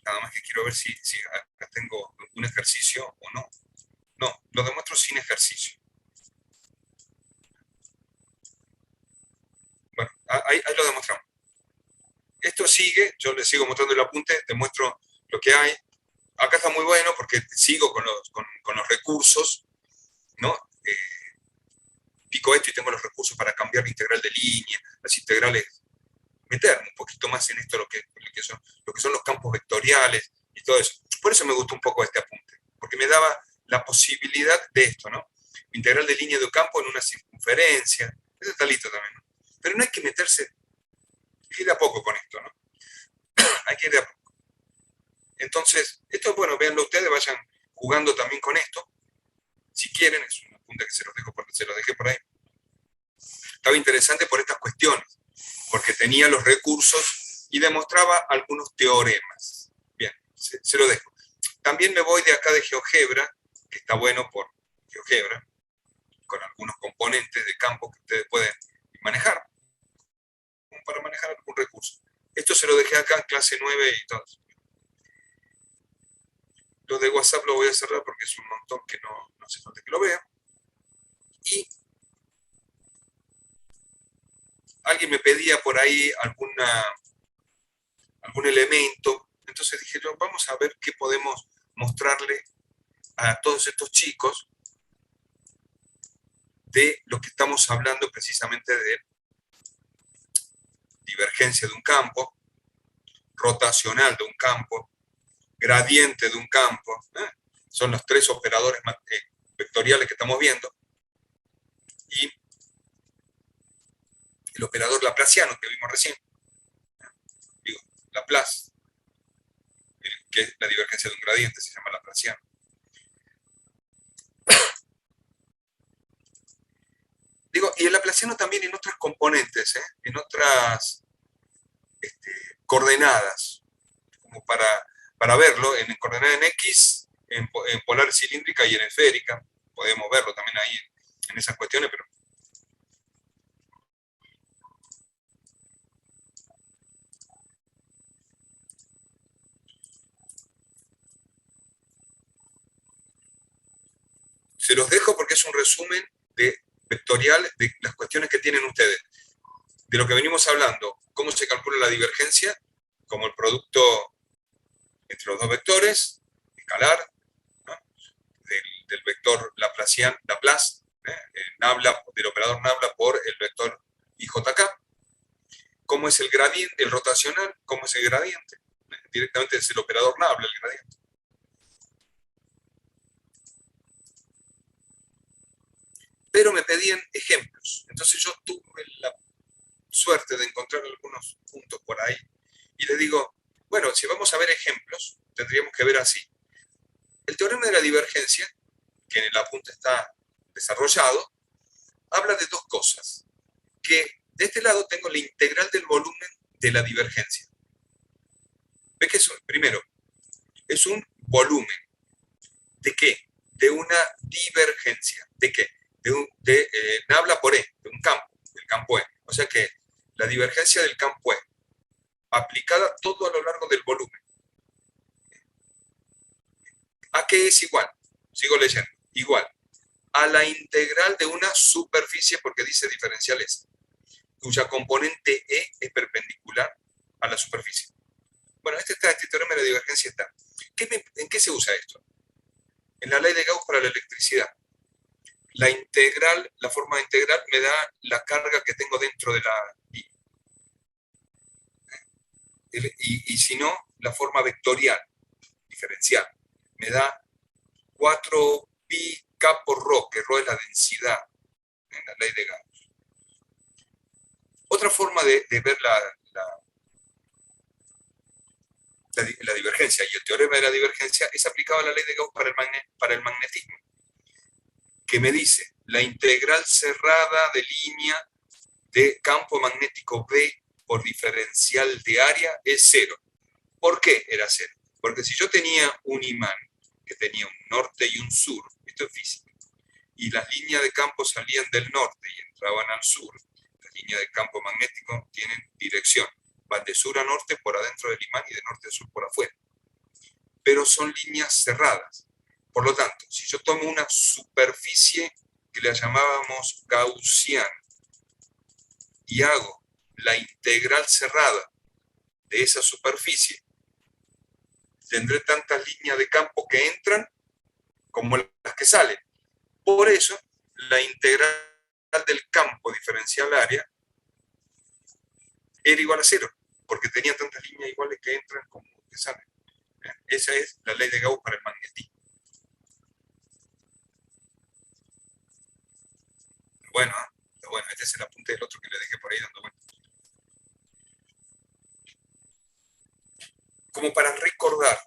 Nada más que quiero ver si acá tengo un ejercicio o no. No, lo demuestro sin ejercicio. Bueno, ahí lo demostramos. Esto sigue, yo les sigo mostrando el apunte, demuestro lo que hay. Acá está muy bueno porque sigo con los recursos, ¿no? Pico esto y tengo los recursos para cambiar la integral de línea, las integrales, meterme un poquito más en esto, lo que son los campos vectoriales y todo eso. Por eso me gustó un poco este apunte, porque me daba la posibilidad de esto, ¿no? Integral de línea de un campo en una circunferencia, eso está listo también, ¿no? Pero no hay que meterse, hay que ir de a poco con esto, ¿no? Hay que ir de a poco. Entonces, esto, bueno, véanlo ustedes, vayan jugando también con esto, si quieren, es un apunte que se los dejé por ahí. Estaba interesante por estas cuestiones, porque tenía los recursos y demostraba algunos teoremas. Bien, se lo dejo. También me voy de acá de GeoGebra, que está bueno por GeoGebra, con algunos componentes de campo que ustedes pueden manejar, como para manejar algún recurso. Esto se lo dejé acá en clase 9 y todo. Lo de WhatsApp lo voy a cerrar porque es un montón que no hace falta que lo vea. Y alguien me pedía por ahí algún elemento, entonces dije yo, vamos a ver qué podemos mostrarle a todos estos chicos de lo que estamos hablando precisamente de divergencia de un campo, rotacional de un campo, gradiente de un campo, son los tres operadores vectoriales que estamos viendo, y el operador laplaciano que vimos recién, digo, Laplace, que es la divergencia de un gradiente, se llama laplaciano. Digo, y el laplaciano también en otras componentes, en otras coordenadas, como para verlo, en coordenada en X, en polar cilíndrica y en esférica, podemos verlo también ahí en esas cuestiones, pero se los dejo porque es un resumen vectorial de las cuestiones que tienen ustedes. De lo que venimos hablando, cómo se calcula la divergencia, como el producto entre los dos vectores, escalar, ¿no? del vector Laplace, del operador nabla por el vector IJK. ¿Cómo es el gradiente, el rotacional? ¿Cómo es el gradiente? Directamente es el operador nabla, el gradiente. Pero me pedían ejemplos. Entonces yo tuve la suerte de encontrar algunos puntos por ahí y le digo, bueno, si vamos a ver ejemplos, tendríamos que ver así. El teorema de la divergencia, que en el apunte está desarrollado, habla de dos cosas. Que de este lado tengo la integral del volumen de la divergencia. ¿Ve qué es? Primero, es un volumen. ¿De qué? De una divergencia. ¿De qué? De nabla por E, de un campo, del campo E. O sea que la divergencia del campo E, aplicada todo a lo largo del volumen. ¿A qué es igual? Sigo leyendo. Igual a la integral de una superficie, porque dice diferencial S, cuya componente E es perpendicular a la superficie. Bueno, este teorema de la divergencia está. ¿En qué se usa esto? En la ley de Gauss para la electricidad. La integral, la forma de integral me da la carga que tengo dentro de la... Y si no, la forma vectorial, diferencial, me da 4 pi k por rho, que rho es la densidad en la ley de Gauss. Otra forma de ver la divergencia y el teorema de la divergencia es aplicado a la ley de Gauss para el magnetismo, que me dice la integral cerrada de línea de campo magnético B por diferencial de área es 0. ¿Por qué era 0? Porque si yo tenía un imán que tenía un norte y un sur, esto es física, y las líneas de campo salían del norte y entraban al sur, las líneas de campo magnético tienen dirección, van de sur a norte por adentro del imán y de norte a sur por afuera. Pero son líneas cerradas. Por lo tanto, si yo tomo una superficie que la llamábamos gaussiana y hago la integral cerrada de esa superficie, tendré tantas líneas de campo que entran como las que salen. Por eso, la integral del campo diferencial área era igual a 0, porque tenía tantas líneas iguales que entran como que salen. Esa es la ley de Gauss para el magnetismo. Bueno, este es el apunte del otro que le dejé por ahí dando vueltas. Como para recordar,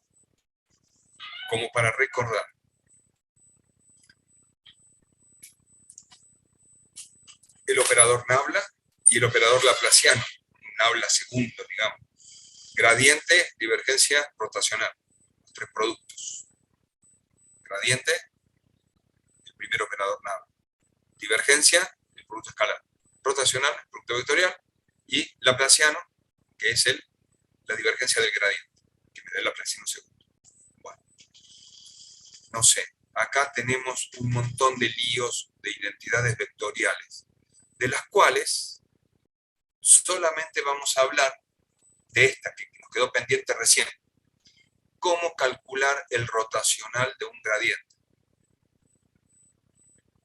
el operador Nabla y el operador laplaciano, Nabla segundo, digamos. Gradiente, divergencia, rotacional, los 3 productos. Gradiente, el primer operador Nabla. Divergencia, el producto escalar. Rotacional, el producto vectorial. Y laplaciano, que es la divergencia del gradiente, que me da el laplaciano segundo. Bueno, no sé, acá tenemos un montón de líos de identidades vectoriales, de las cuales solamente vamos a hablar de esta que nos quedó pendiente recién. ¿Cómo calcular el rotacional de un gradiente?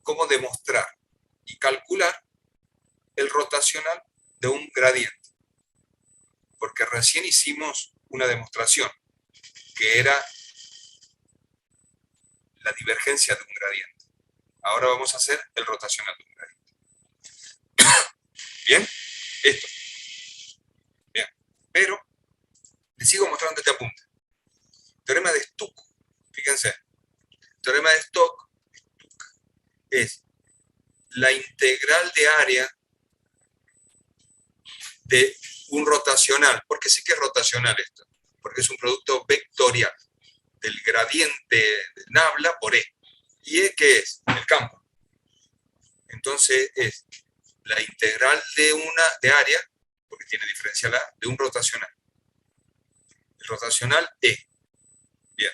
¿Cómo demostrar y calcular el rotacional de un gradiente? Porque recién hicimos una demostración, que era la divergencia de un gradiente. Ahora vamos a hacer el rotacional de un gradiente. ¿Bien? Esto. Bien. Pero les sigo mostrando este apunte. Teorema de Stuck. Fíjense. Teorema de Stuck es la integral de área de un rotacional. ¿Por qué sí que es rotacional esto? Porque es un producto vectorial del gradiente de Nabla por E. ¿Y E qué es? El campo. Entonces es la integral de área, porque tiene diferencial A, de un rotacional. El rotacional E. Bien.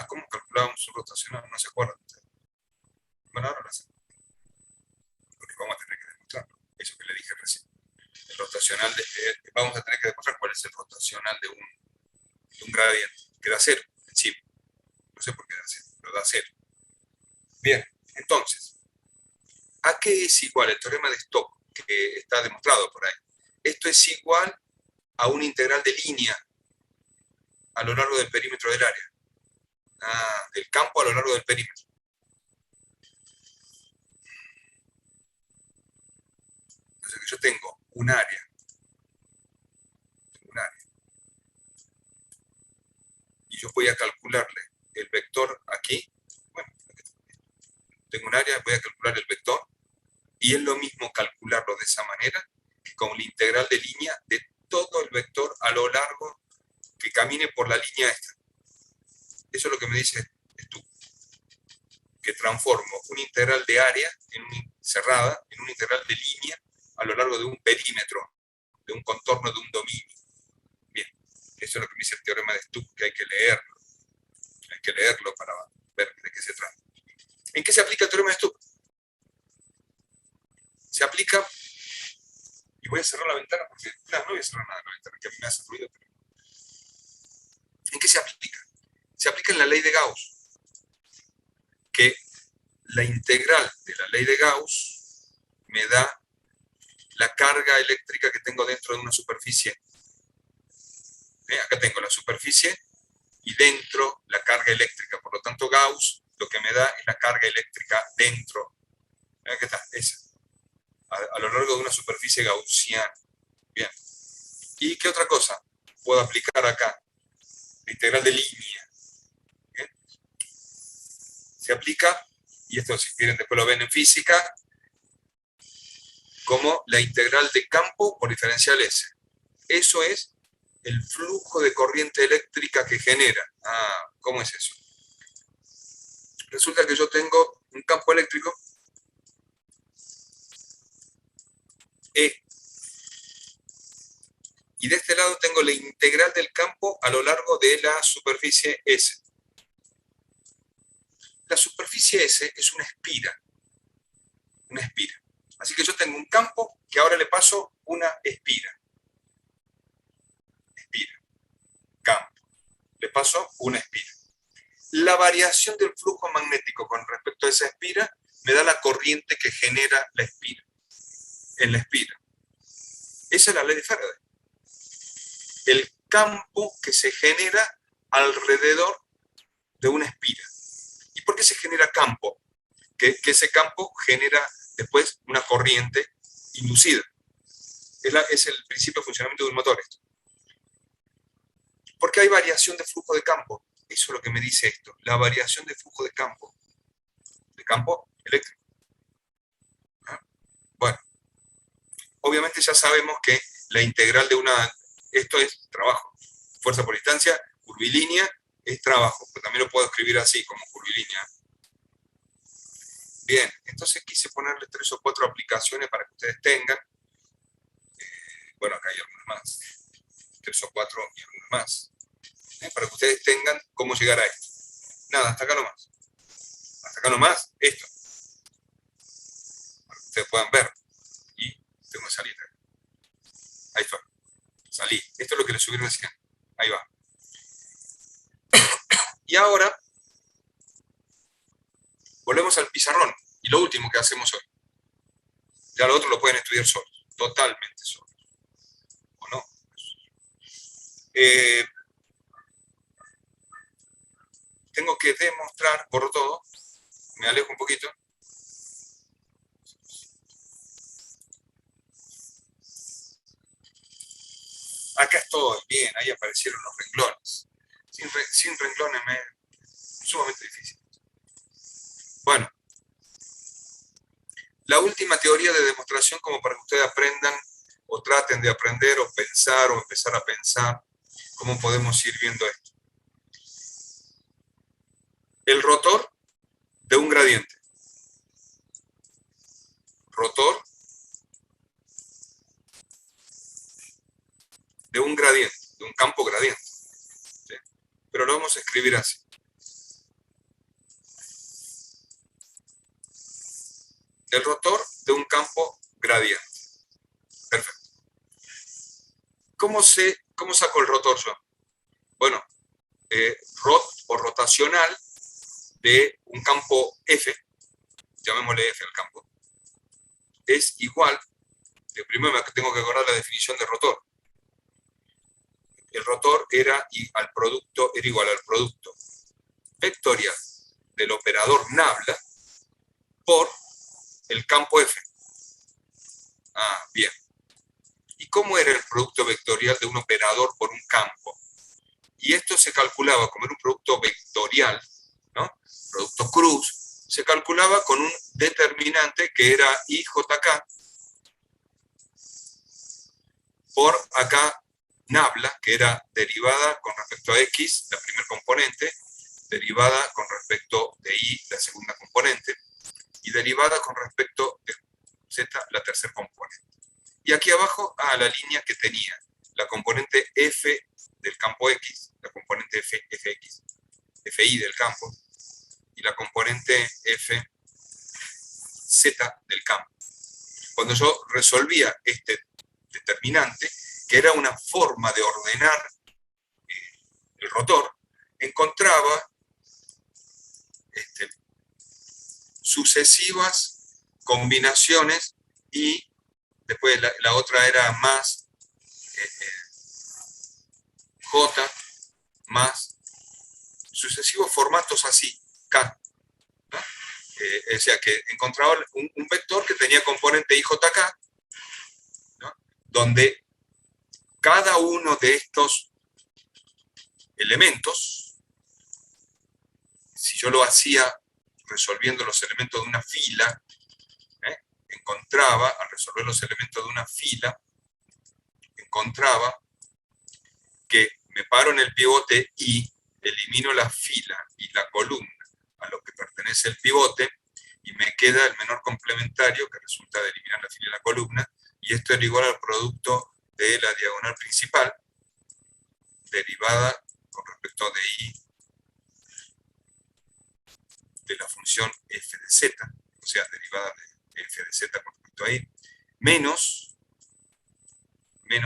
¿Cómo calculábamos un rotacional? No se acuerdan. Bueno, ahora lo hacemos. Porque vamos a tener que demostrarlo. Eso que le dije recién. El rotacional, vamos a tener que demostrar cuál es el rotacional de un gradiente. Que da 0 encima. No sé por qué da 0, pero da 0. Bien, entonces, ¿a qué es igual el teorema de Stokes que está demostrado por ahí? Esto es igual a una integral de línea a lo largo del perímetro del área. Del campo a lo largo del perímetro. Entonces, yo tengo un área. Y yo voy a calcularle el vector aquí. Bueno, tengo un área, voy a calcular el vector. Y es lo mismo calcularlo de esa manera que con la integral de línea de todo el vector a lo largo que camine por la línea esta. Eso es lo que me dice tú. Que transformo una integral de área cerrada en una integral de línea a lo largo de un perímetro, de un contorno de un dominio. Bien, eso es lo que me dice el teorema de Stuck, que hay que leerlo. Hay que leerlo para ver de qué se trata. ¿En qué se aplica el teorema de Stuck? Se aplica Y voy a cerrar la ventana porque, no voy a cerrar nada la ventana, que a mí me hace ruido. Pero... ¿En qué se aplica? Se aplica en la ley de Gauss, que la integral de la ley de Gauss me da la carga eléctrica que tengo dentro de una superficie. Acá tengo la superficie y dentro la carga eléctrica. Por lo tanto, Gauss lo que me da es la carga eléctrica dentro. Acá está, esa. A lo largo de una superficie gaussiana. Bien. ¿Y qué otra cosa puedo aplicar acá? La integral de línea. ¿Bien? Se aplica, y esto si quieren después lo ven en física, como la integral de campo por diferencial S. Eso es el flujo de corriente eléctrica que genera. ¿Cómo es eso? Resulta que yo tengo un campo eléctrico E. Y de este lado tengo la integral del campo a lo largo de la superficie S. La superficie S es una espira. Una espira. Así que yo tengo un campo que ahora le paso una espira. Espira. Campo. Le paso una espira. La variación del flujo magnético con respecto a esa espira me da la corriente que genera la espira. En la espira. Esa es la ley de Faraday. El campo que se genera alrededor de una espira. ¿Y por qué se genera campo? Que ese campo genera después una corriente inducida. Es el principio de funcionamiento de un motor esto. Porque hay variación de flujo de campo. Eso es lo que me dice esto. La variación de flujo de campo eléctrico. Bueno, obviamente ya sabemos que la integral de una... Esto es trabajo. Fuerza por distancia, curvilínea, es trabajo. Pero también lo puedo escribir así, como curvilínea. Bien, entonces quise ponerle 3 o 4 aplicaciones para que ustedes tengan. Bueno, acá hay algunas más. 3 o 4 y algunas más. Para que ustedes tengan cómo llegar a esto. Nada, hasta acá nomás. Hasta acá nomás, esto. Para que ustedes puedan ver. Y tengo que salir. Ahí fue. Salí. Esto es lo que les subí recién. Ahí va. Y ahora, volvemos al pizarrón. Y lo último que hacemos hoy. Ya lo otro lo pueden estudiar solos. Totalmente solos. ¿O no? Tengo que demostrar, borro todo. Me alejo un poquito. Acá estoy, bien, ahí aparecieron los renglones. Sin renglones me es sumamente difícil. Bueno, la última teoría de demostración como para que ustedes aprendan o traten de aprender o pensar o empezar a pensar cómo podemos ir viendo esto. El rotor de un gradiente. Rotor de un gradiente, de un campo gradiente. ¿Sí? Pero lo vamos a escribir así. El rotor de un campo gradiente. Perfecto. ¿Cómo saco el rotor yo? Bueno, rot o rotacional de un campo F, llamémosle F al campo, es igual, de primero tengo que acordar la definición de rotor. El rotor era igual al producto vectorial del operador nabla por el campo F. Bien. ¿Y cómo era el producto vectorial de un operador por un campo? Y esto se calculaba como era un producto vectorial, ¿no? Producto cruz, se calculaba con un determinante que era IJK por acá nabla, que era derivada con respecto a X, la primer componente, derivada con respecto de Y, la segunda componente, y derivada con respecto de Z, la tercera componente. Y aquí abajo, la línea que tenía la componente F del campo X, la componente Fx, Fi del campo, y la componente Fz del campo. Cuando yo resolvía este determinante, que era una forma de ordenar el rotor, encontraba sucesivas combinaciones y después la otra era más J más sucesivos formatos así, K. ¿No? O sea que encontraba un vector que tenía componente IJK, ¿no? Donde cada uno de estos elementos, si yo lo hacía resolviendo los elementos de una fila, encontraba, al resolver los elementos de una fila, encontraba que me paro en el pivote y elimino la fila y la columna a lo que pertenece el pivote y me queda el menor complementario que resulta de eliminar la fila y la columna, y esto era igual al producto de la diagonal principal derivada con respecto de i de la función f de z, o sea, derivada de f de z con respecto a i, menos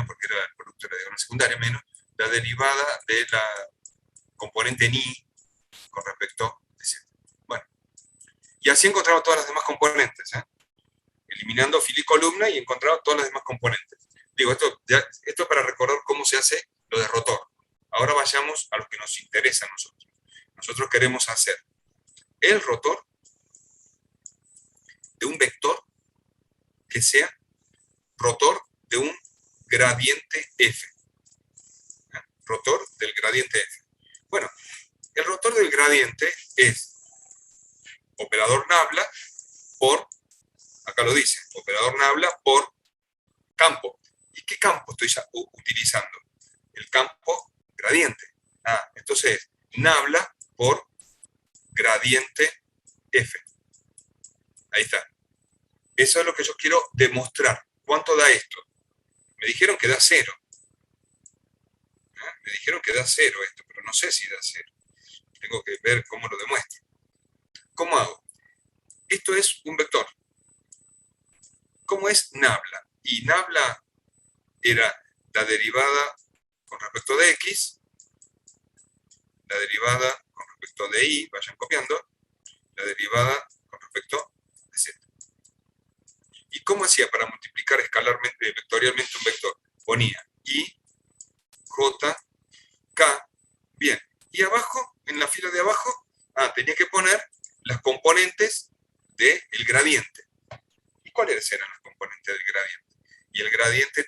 porque era el producto de la diagonal secundaria, menos la derivada de la componente en i con respecto de z. Bueno, y así encontraba todas las demás componentes, eliminando fila y columna, y encontraba todas las demás componentes. Digo, esto es para recordar cómo se hace lo de rotor. Ahora vayamos a lo que nos interesa a nosotros. Nosotros queremos hacer el rotor de un vector que sea rotor de un gradiente f. Rotor del gradiente f. Bueno, el rotor del gradiente es operador nabla por, acá lo dice, operador nabla por campo. ¿Y qué campo estoy utilizando? El campo gradiente. Entonces, nabla por gradiente f. Ahí está. Eso es lo que yo quiero demostrar. ¿Cuánto da esto? Me dijeron que da 0. Me dijeron que da 0 esto, pero no sé si da 0. Tengo que ver cómo lo demuestro. ¿Cómo hago? Esto es un vector. ¿Cómo es nabla? Y nabla era la derivada con respecto de x, la derivada con respecto de y, vayan copiando, la derivada con respecto de z. ¿Y cómo hacía para multiplicar escalarmente, vectorialmente un vector? Ponía i, j, k, bien. Y abajo, en la fila de abajo, tenía que poner las componentes del gradiente. ¿Y cuáles eran las componentes del gradiente? Y el gradiente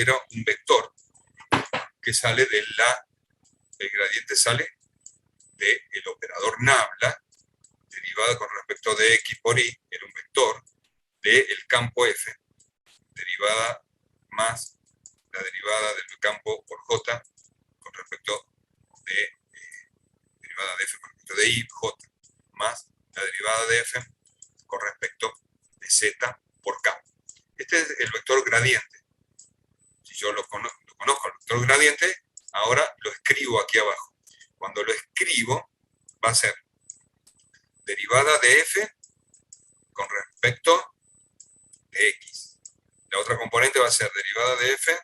era un vector que sale el gradiente sale del operador nabla, derivada con respecto de x por y, era un vector del campo f, derivada más la derivada del campo por j con respecto de derivada de f con respecto de y, j, más la derivada de f con respecto de z por k. Este es el vector gradiente. Si yo lo conozco el vector gradiente, ahora lo escribo aquí abajo. Cuando lo escribo, va a ser derivada de f con respecto de x. La otra componente va a ser derivada de f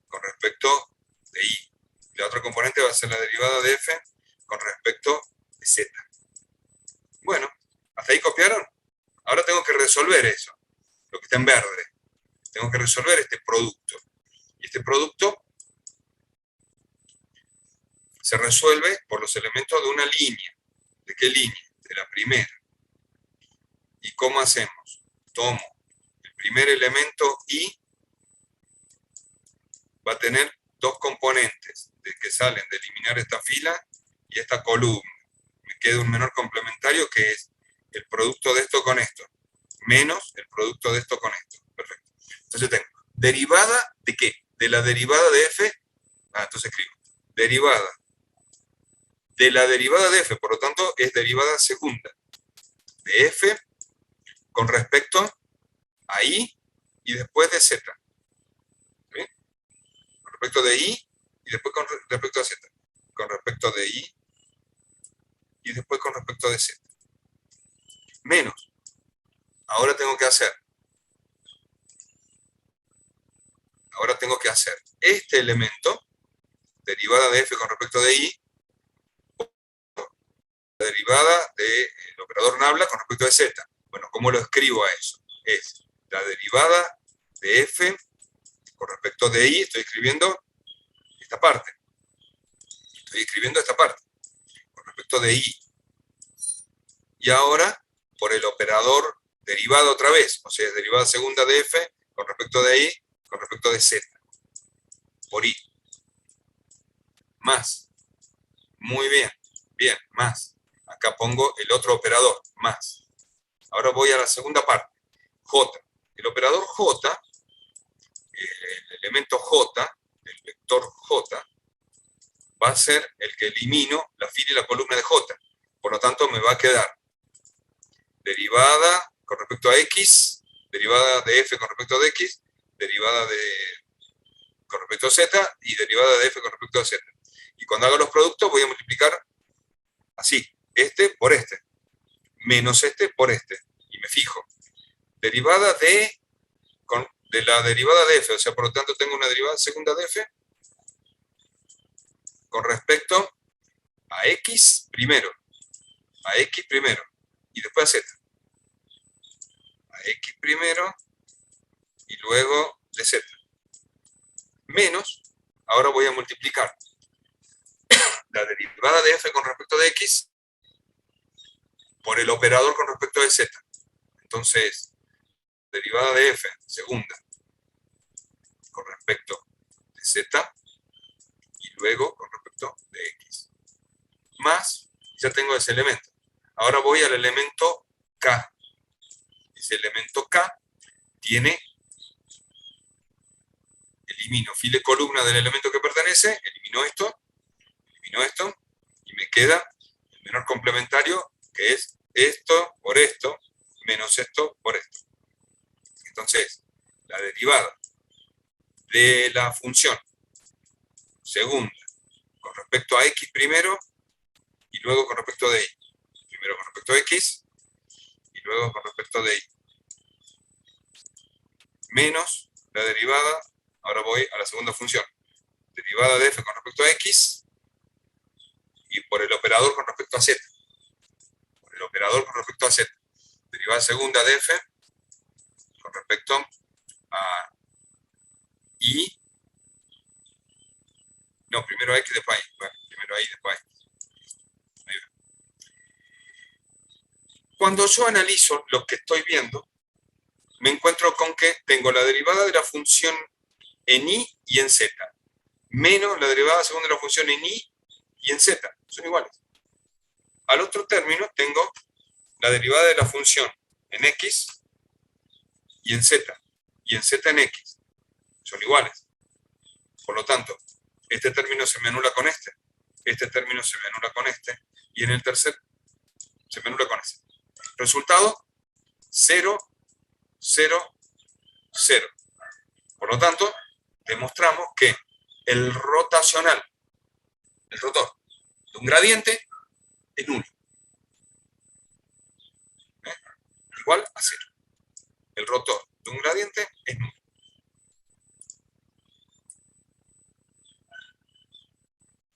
con respecto de y. La otra componente va a ser la derivada de f con respecto de z. Bueno, ¿hasta ahí copiaron? Ahora tengo que resolver eso, lo que está en verde. Tengo que resolver este producto. Y este producto se resuelve por los elementos de una línea. ¿De qué línea? De la primera. ¿Y cómo hacemos? Tomo el primer elemento y va a tener dos componentes que salen de eliminar esta fila y esta columna. Me queda un menor complementario que es el producto de esto con esto, menos el producto de esto con esto. Perfecto. Entonces tengo derivada de ¿qué? De la derivada de f. Entonces escribo derivada de la derivada de f, por lo tanto es derivada segunda de f con respecto a y después de z. ¿Sí? Con respecto de y después con respecto a z. Con respecto de y después con respecto de z. Menos. Ahora tengo que hacer ahora tengo que hacer este elemento, derivada de f con respecto de i, la derivada del operador nabla con respecto de z. Bueno, ¿cómo lo escribo a eso? Es la derivada de f con respecto de i, estoy escribiendo esta parte. Estoy escribiendo esta parte, con respecto de i. Y ahora, por el operador derivada otra vez, o sea, es derivada segunda de f con respecto de i, con respecto de z, por i. Más. Muy bien, bien, más. Acá pongo el otro operador, más. Ahora voy a la segunda parte, j. El operador j, el elemento j, el vector j, va a ser el que elimino la fila y la columna de j. Por lo tanto, me va a quedar derivada con respecto a x, derivada de f con respecto de x, derivada con respecto a z y derivada de f con respecto a z. Y cuando haga los productos voy a multiplicar así, este por este, menos este por este. Y me fijo, derivada de la derivada de f, o sea, por lo tanto tengo una derivada segunda de f con respecto a x primero, y después a z. A x primero y luego de z. Menos, ahora voy a multiplicar la derivada de f con respecto de x por el operador con respecto de z. Entonces, derivada de f segunda con respecto de z y luego con respecto de x. Más, ya tengo ese elemento. Ahora voy al elemento k. Ese elemento k tiene, elimino fila y columna del elemento que pertenece, elimino esto, y me queda el menor complementario, que es esto por esto, menos esto por esto. Entonces, la derivada de la función segunda con respecto a x primero y luego con respecto de y. Primero con respecto a x y luego con respecto de y. Menos la derivada, ahora voy a la segunda función, derivada de f con respecto a x y por el operador con respecto a z. Por el operador con respecto a z. Derivada segunda de f con respecto a y. No, primero a x, después a y. Bueno, primero a y, después a y. Cuando yo analizo lo que estoy viendo, me encuentro con que tengo la derivada de la función en y y en z, menos la derivada segunda de la función en y y en z. Son iguales. Al otro término tengo la derivada de la función en x y en z en x. Son iguales. Por lo tanto, este término se me anula con este término se me anula con este, y en el tercer se me anula con este. Resultado, 0, 0, 0. Por lo tanto, demostramos que el rotacional, el rotor de un gradiente es nulo. Igual a 0. El rotor de un gradiente es nulo.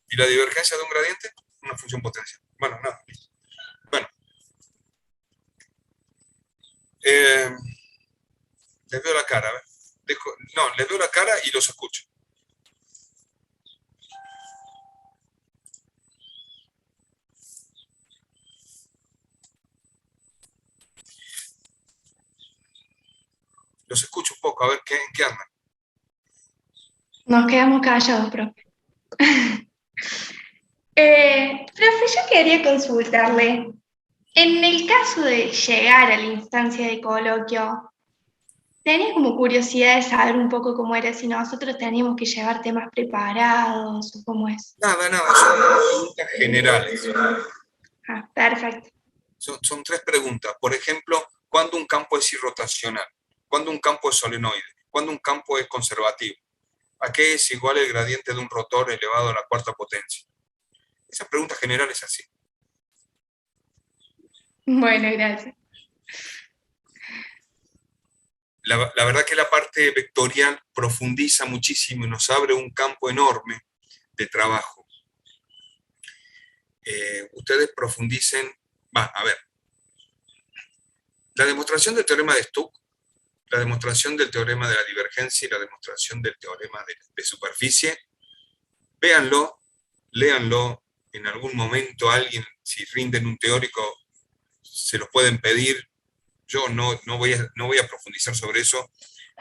¿Y la divergencia de un gradiente? Una función potencial. Bueno, nada, listo. Bueno. Les veo la cara, a ver. No, les veo la cara y los escucho. Los escucho un poco, a ver en qué andan. Nos quedamos callados, profe. Profe, yo quería consultarle. En el caso de llegar a la instancia de coloquio, tenía como curiosidad de saber un poco cómo era, si nosotros teníamos que llevar temas preparados o cómo es. Nada, son preguntas generales. Ah, perfecto. Son tres preguntas. Por ejemplo, ¿cuándo un campo es irrotacional? ¿Cuándo un campo es solenoide? ¿Cuándo un campo es conservativo? ¿A qué es igual el gradiente de un rotor elevado a la cuarta potencia? Esas preguntas generales así. Bueno, gracias. la verdad que la parte vectorial profundiza muchísimo y nos abre un campo enorme de trabajo. Ustedes profundicen, a ver, la demostración del teorema de Stuck, la demostración del teorema de la divergencia y la demostración del teorema de superficie, véanlo, léanlo, en algún momento alguien, si rinden un teórico, se los pueden pedir. Yo no voy a profundizar sobre eso,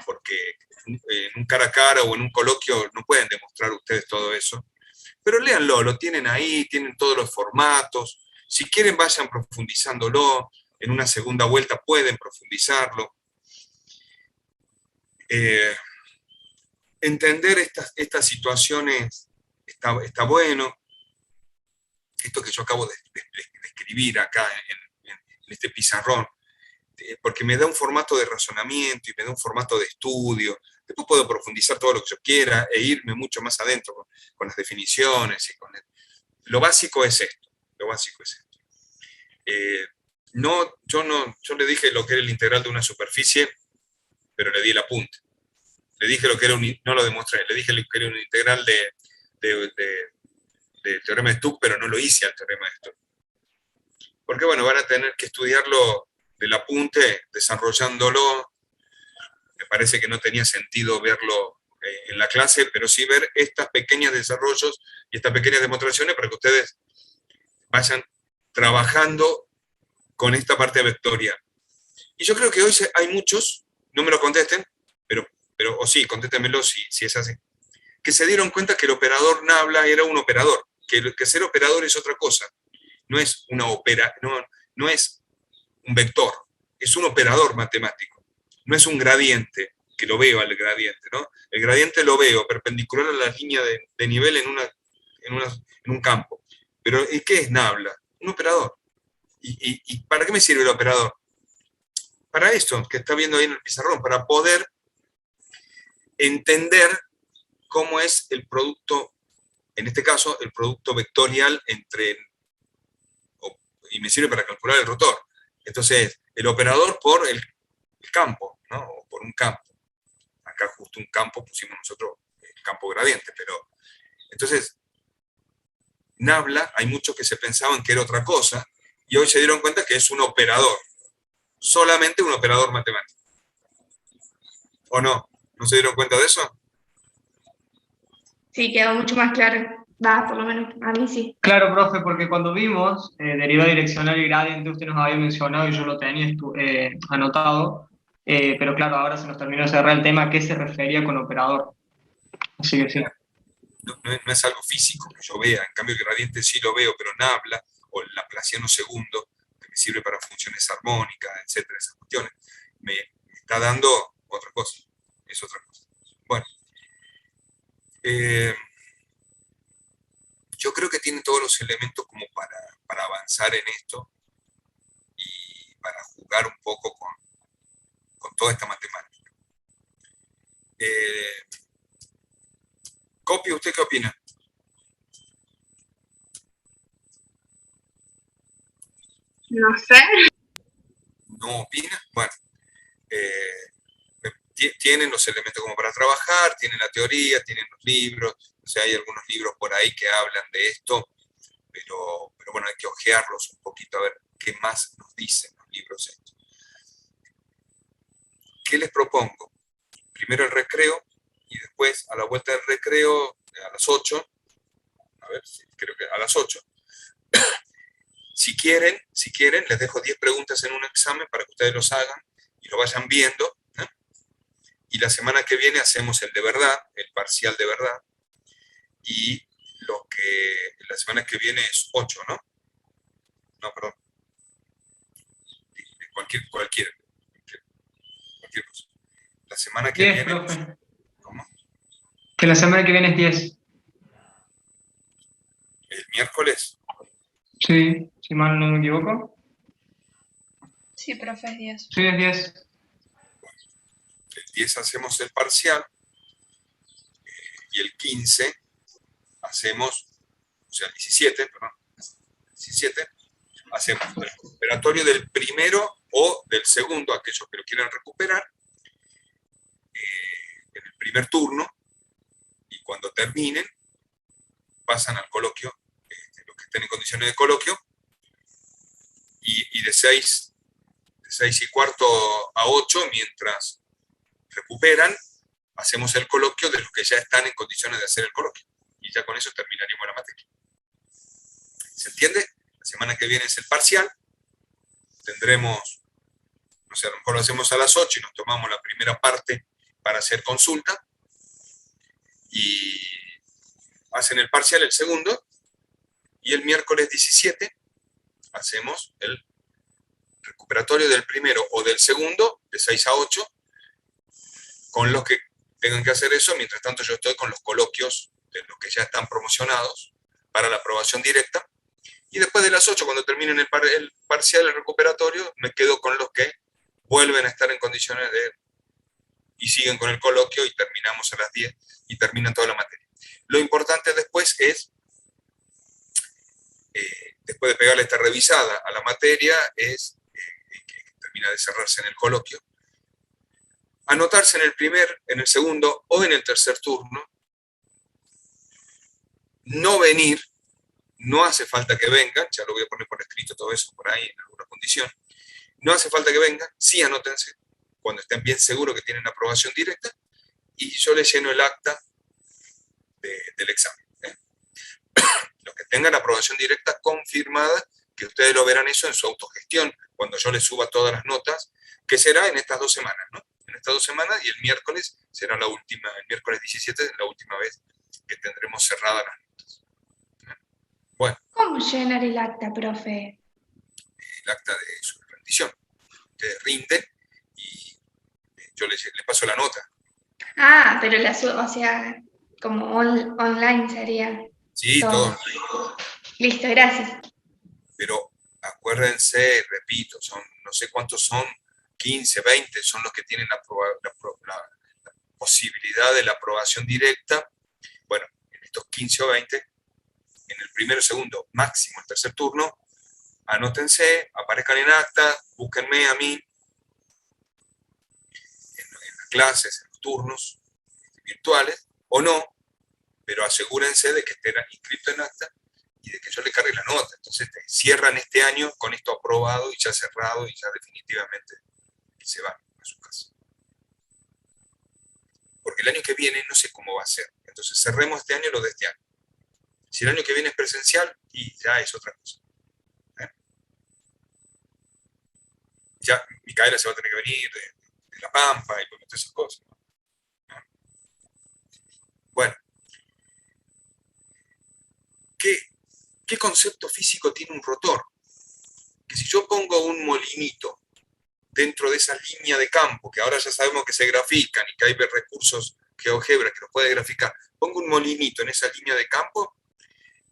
porque en un cara a cara o en un coloquio no pueden demostrar ustedes todo eso. Pero léanlo, lo tienen ahí, tienen todos los formatos. Si quieren, vayan profundizándolo. En una segunda vuelta pueden profundizarlo. Entender estas situaciones está bueno. Esto que yo acabo de escribir acá en este pizarrón, porque me da un formato de razonamiento y me da un formato de estudio. Después puedo profundizar todo lo que yo quiera e irme mucho más adentro con las definiciones. Lo básico es esto. Lo básico es esto. Yo le dije lo que era el integral de una superficie, pero le di el apunte. Le dije lo que era no lo demostré, le dije lo que era un integral del teorema de Stuck, pero no lo hice al teorema de Stuck. Porque bueno, van a tener que estudiarlo del apunte, desarrollándolo. Me parece que no tenía sentido verlo en la clase, pero sí ver estos pequeños desarrollos y estas pequeñas demostraciones para que ustedes vayan trabajando con esta parte vectorial. Y yo creo que hoy hay muchos, no me lo contesten, o sí, contéstenmelo si es así, que se dieron cuenta que el operador Nabla era un operador, que ser operador es otra cosa, no es no es un vector, es un operador matemático, no es un gradiente, que lo veo al gradiente, ¿no? El gradiente lo veo perpendicular a la línea de nivel en un campo. Pero ¿y qué es Nabla? Un operador. ¿Y para qué me sirve el operador? Para esto que está viendo ahí en el pizarrón, para poder entender cómo es el producto, en este caso, el producto vectorial y me sirve para calcular el rotor. Entonces, el operador por el campo, ¿no? O por un campo. Acá justo un campo pusimos nosotros el campo gradiente, pero entonces, Nabla, hay muchos que se pensaban que era otra cosa, y hoy se dieron cuenta que es un operador, solamente un operador matemático. ¿O no? ¿No se dieron cuenta de eso? Sí, quedó mucho más claro. Por lo menos a mí sí. Claro, profe, porque cuando vimos derivada direccional y gradiente, usted nos había mencionado y yo lo tenía anotado, pero claro, ahora se nos terminó de cerrar el tema, ¿a qué se refería con operador? Así que sí. No es algo físico que yo vea, en cambio el gradiente sí lo veo, pero Nabla o el Laplaciano segundo, que me sirve para funciones armónicas, etcétera, esas cuestiones, me está dando otra cosa, es otra cosa. Bueno, yo creo que tiene todos los elementos como para avanzar en esto y para jugar un poco con toda esta matemática. Copio, ¿usted qué opina? No sé. ¿No opina? Bueno, tienen los elementos como para trabajar, tienen la teoría, tienen los libros, o sea, hay algunos libros por ahí que hablan de esto, pero bueno, hay que ojearlos un poquito a ver qué más nos dicen los libros estos. ¿Qué les propongo? Primero el recreo, y después a la vuelta del recreo, a las 8, a ver, creo que a las 8. Si quieren, les dejo 10 preguntas en un examen para que ustedes los hagan y lo vayan viendo. Y la semana que viene hacemos el de verdad, el parcial de verdad. Y la semana que viene es 8, ¿no? No, perdón. Cualquier cosa. La semana que 10, viene... profe. ¿Cómo? Que la semana que viene es 10. El miércoles. Sí, si mal no me equivoco. Sí, profe, es 10. Sí, es 10. El 10 hacemos el parcial y el 15 hacemos, o sea, el 17, perdón, 17, hacemos el recuperatorio del primero o del segundo, aquellos que lo quieran recuperar, en el primer turno, y cuando terminen, pasan al coloquio, los que estén en condiciones de coloquio, y de 6:15 a 8, mientras recuperan, hacemos el coloquio de los que ya están en condiciones de hacer el coloquio. Y ya con eso terminaríamos la materia. ¿Se entiende? La semana que viene es el parcial. Tendremos, no sé, a lo mejor lo hacemos a las 8 y nos tomamos la primera parte para hacer consulta. Y hacen el parcial el segundo. Y el miércoles 17 hacemos el recuperatorio del primero o del segundo, de 6 a 8, con los que tengan que hacer eso. Mientras tanto yo estoy con los coloquios de los que ya están promocionados para la aprobación directa, y después de las 8, cuando terminen el parcial, el recuperatorio, me quedo con los que vuelven a estar en condiciones y siguen con el coloquio, y terminamos a las 10 y terminan toda la materia. Lo importante después es, después de pegarle esta revisada a la materia, es que termina de cerrarse en el coloquio, anotarse en el segundo o en el tercer turno, no venir, no hace falta que vengan, ya lo voy a poner por escrito todo eso por ahí en alguna condición, no hace falta que vengan, sí anótense cuando estén bien seguros que tienen aprobación directa, y yo les lleno el acta del examen. Los que tengan aprobación directa confirmada, que ustedes lo verán eso en su autogestión, cuando yo les suba todas las notas, que será en estas 2 semanas, ¿no? En estas 2 semanas, y el miércoles será la última, el miércoles 17, la última vez que tendremos cerradas las notas. Bueno. ¿Cómo llenar el acta, profe? El acta de su rendición. Ustedes rinden y yo les paso la nota. Ah, pero la subo, o sea, como online sería. Sí, todo. Listo, gracias. Pero acuérdense, repito, son, no sé cuántos son, 15, 20, son los que tienen la posibilidad de la aprobación directa. Bueno, en estos 15 o 20, en el primero, segundo, máximo el tercer turno, anótense, aparezcan en acta, búsquenme a mí en las clases, en los turnos virtuales, o no, pero asegúrense de que estén inscritos en acta y de que yo le cargue la nota. Entonces cierran este año con esto aprobado y ya cerrado, y ya definitivamente se van a su casa. Porque el año que viene no sé cómo va a ser. Entonces cerremos este año lo de este año. Si el año que viene es presencial, y ya es otra cosa. Ya Micaela se va a tener que venir de La Pampa y todas esas cosas. Bueno, ¿qué concepto físico tiene un rotor? Que si yo pongo un molinito dentro de esa línea de campo, que ahora ya sabemos que se grafican y que hay recursos GeoGebra que lo puede graficar, pongo un molinito en esa línea de campo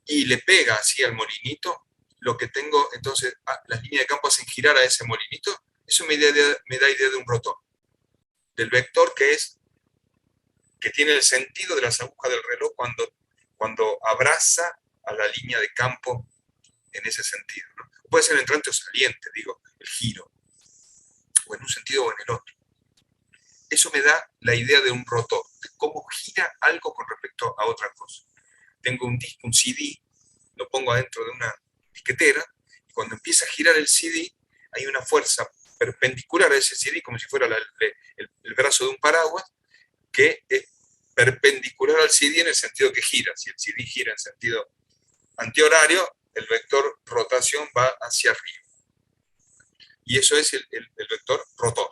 y le pega así al molinito, lo que tengo, entonces, las líneas de campo hacen girar a ese molinito, eso me da idea de un rotor, del vector que tiene el sentido de las agujas del reloj cuando abraza a la línea de campo en ese sentido, ¿no? Puede ser entrante o saliente, digo, el giro, o en un sentido o en el otro. Eso me da la idea de un rotor, de cómo gira algo con respecto a otra cosa. Tengo un disco, un CD, lo pongo adentro de una disquetera, y cuando empieza a girar el CD, hay una fuerza perpendicular a ese CD, como si fuera el brazo de un paraguas, que es perpendicular al CD en el sentido que gira. Si el CD gira en sentido antihorario, el vector rotación va hacia arriba. Y eso es el vector rotor,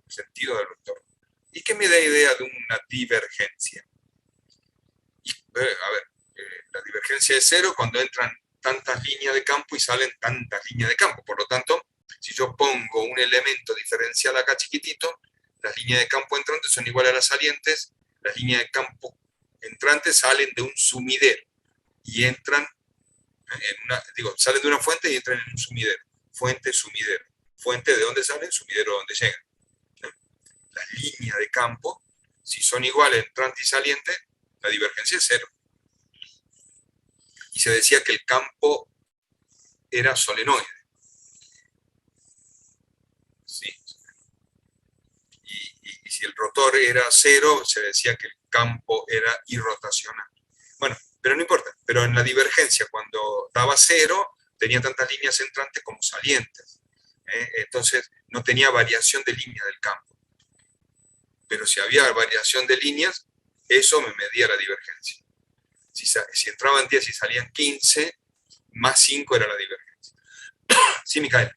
el sentido del vector. ¿Y qué me da idea de una divergencia? A ver, la divergencia es cero cuando entran tantas líneas de campo y salen tantas líneas de campo. Por lo tanto, si yo pongo un elemento diferencial acá chiquitito, las líneas de campo entrantes son iguales a las salientes, las líneas de campo entrantes salen de un sumidero y entran salen de una fuente y entran en un sumidero. Fuente, sumidero. Fuente, ¿de dónde salen? Sumidero, ¿de dónde llegan? Las líneas de campo, si son iguales entrante y saliente, la divergencia es cero. Y se decía que el campo era solenoide. Sí. Y si el rotor era 0, se decía que el campo era irrotacional. Bueno, pero no importa, pero en la divergencia, cuando daba 0, tenía tantas líneas entrantes como salientes. Entonces, no tenía variación de línea del campo. Pero si había variación de líneas, eso me medía la divergencia. Si entraban 10 y salían 15, más 5 era la divergencia. Sí, Micael.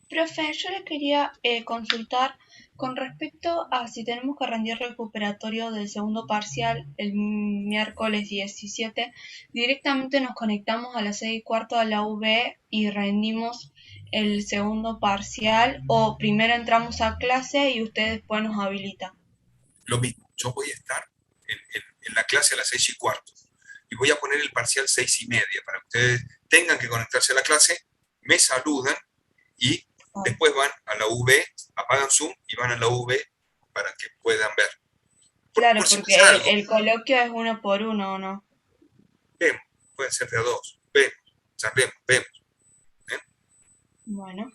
Profe, yo le quería consultar con respecto a si tenemos que rendir recuperatorio del segundo parcial el miércoles 17, directamente nos conectamos a las 6:15 a la UB y rendimos el segundo parcial, o primero entramos a clase y usted después nos habilita. Lo mismo, yo voy a estar en la clase a las 6:15 y voy a poner el parcial 6:30 para que ustedes tengan que conectarse a la clase, me saludan y después van a la UV, apagan Zoom y van a la UV para que puedan ver. Claro, por si porque pasa algo, el coloquio es 1 por 1, ¿o no? vemos, puede ser de a 2, vemos, charlemos, vemos. Bueno.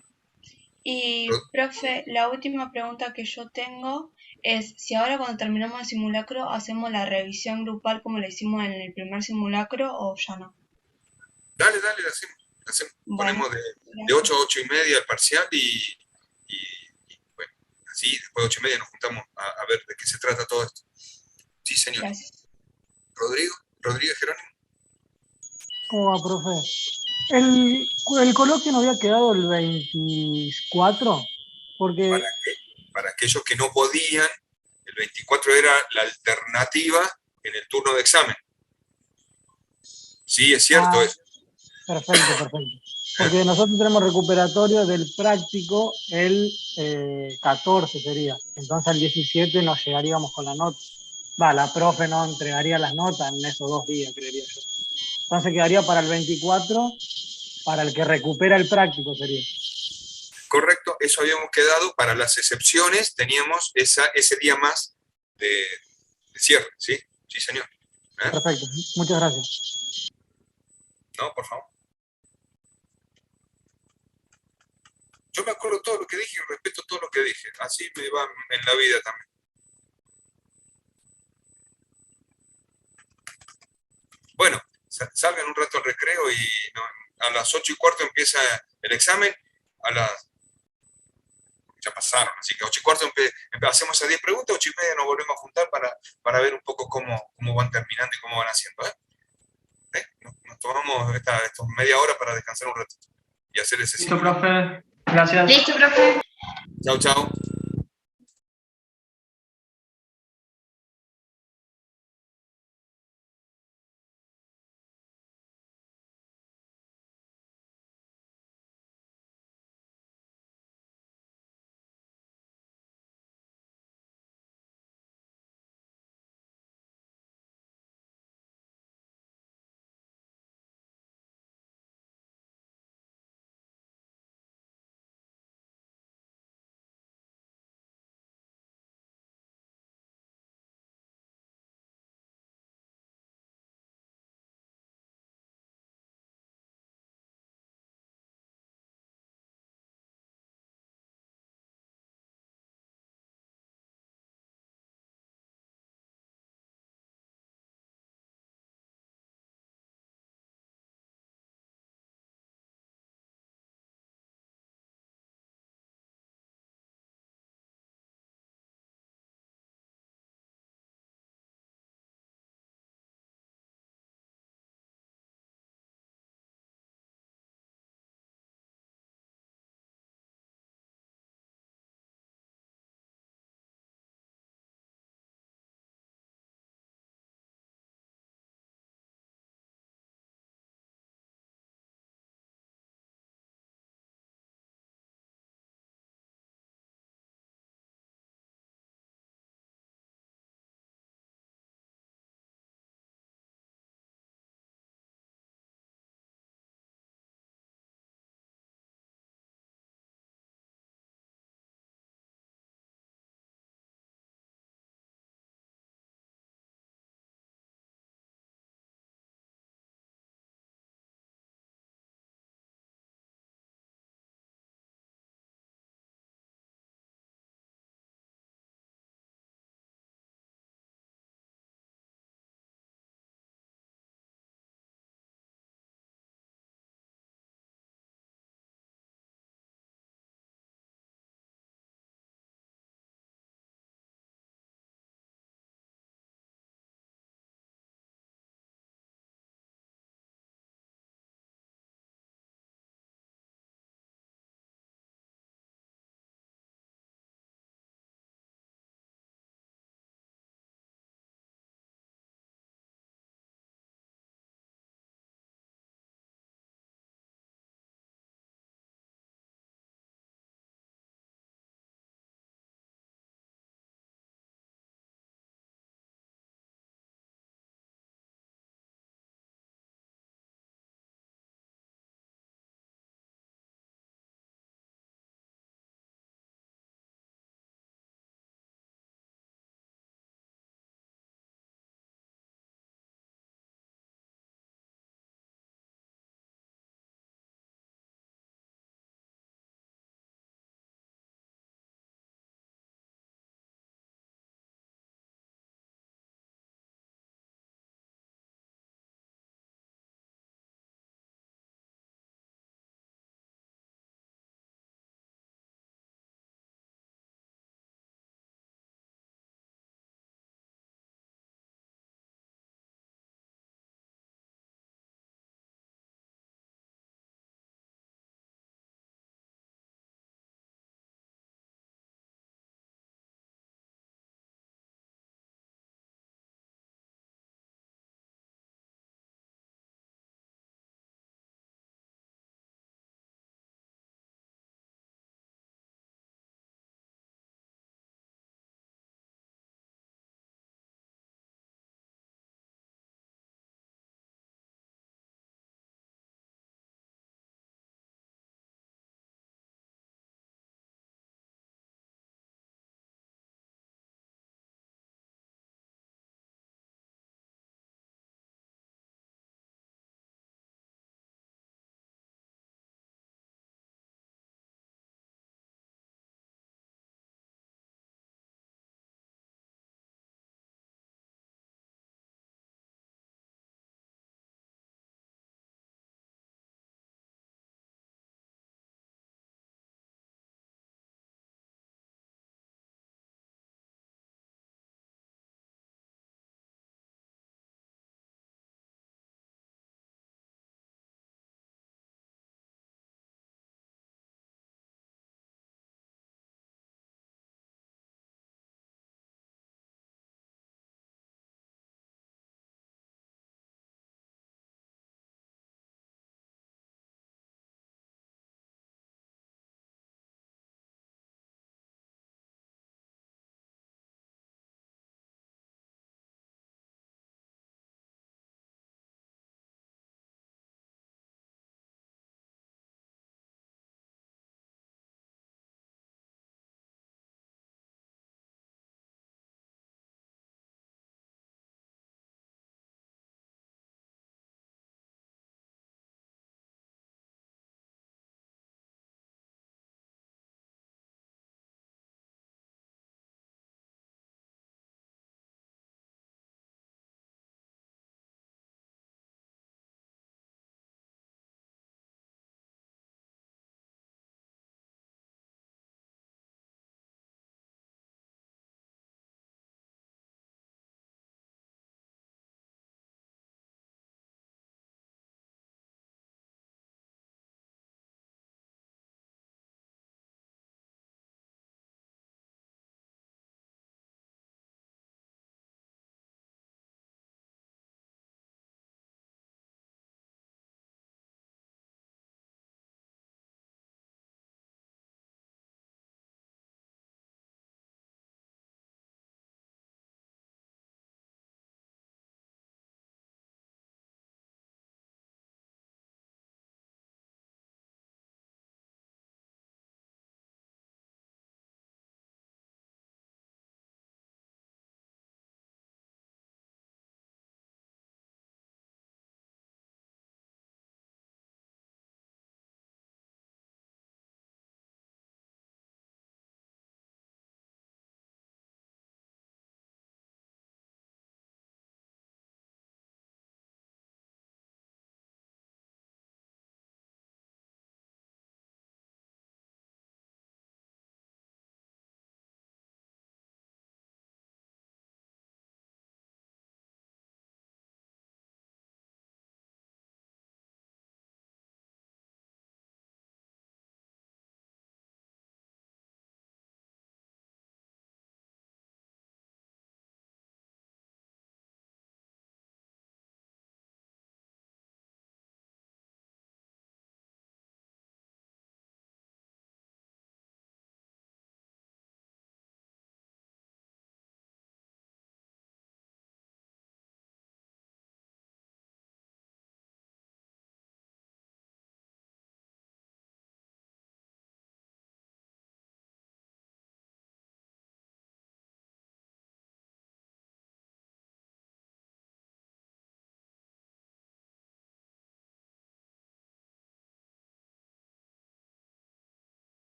Y, Ro- profe, la última pregunta que yo tengo es si ahora cuando terminamos el simulacro hacemos la revisión grupal como la hicimos en el primer simulacro o ya no. Dale, la hacemos. Bueno, Ponemos de gracias. 8 a 8:30 el parcial y bueno, así después de 8:30 nos juntamos a ver de qué se trata todo esto. Sí, señor. Gracias. Rodrigo Jerónimo. ¿Cómo va, profe? El coloquio no había quedado el 24, porque Para aquellos que no podían, el 24 era la alternativa en el turno de examen. Sí, es cierto eso. perfecto. Porque nosotros tenemos recuperatorio del práctico el 14 sería. Entonces al 17 nos llegaríamos con la nota. La profe no entregaría las notas en esos 2 días, creería yo. Entonces quedaría para el 24, para el que recupera el práctico sería. Correcto, eso habíamos quedado. Para las excepciones teníamos ese día más de cierre, ¿sí? Sí, señor. Perfecto, muchas gracias. No, por favor. Yo me acuerdo todo lo que dije y respeto todo lo que dije. Así me va en la vida también. Bueno, salgan un rato al recreo y a las 8:15 empieza el examen. Ya pasaron, así que a 8:15 hacemos esas 10 preguntas, 8:30 nos volvemos a juntar para ver un poco cómo van terminando y cómo van haciendo. Nos tomamos estos media hora para descansar un ratito y hacer ese Listo, simulacro. profe. Gracias. Listo, profe. Chau.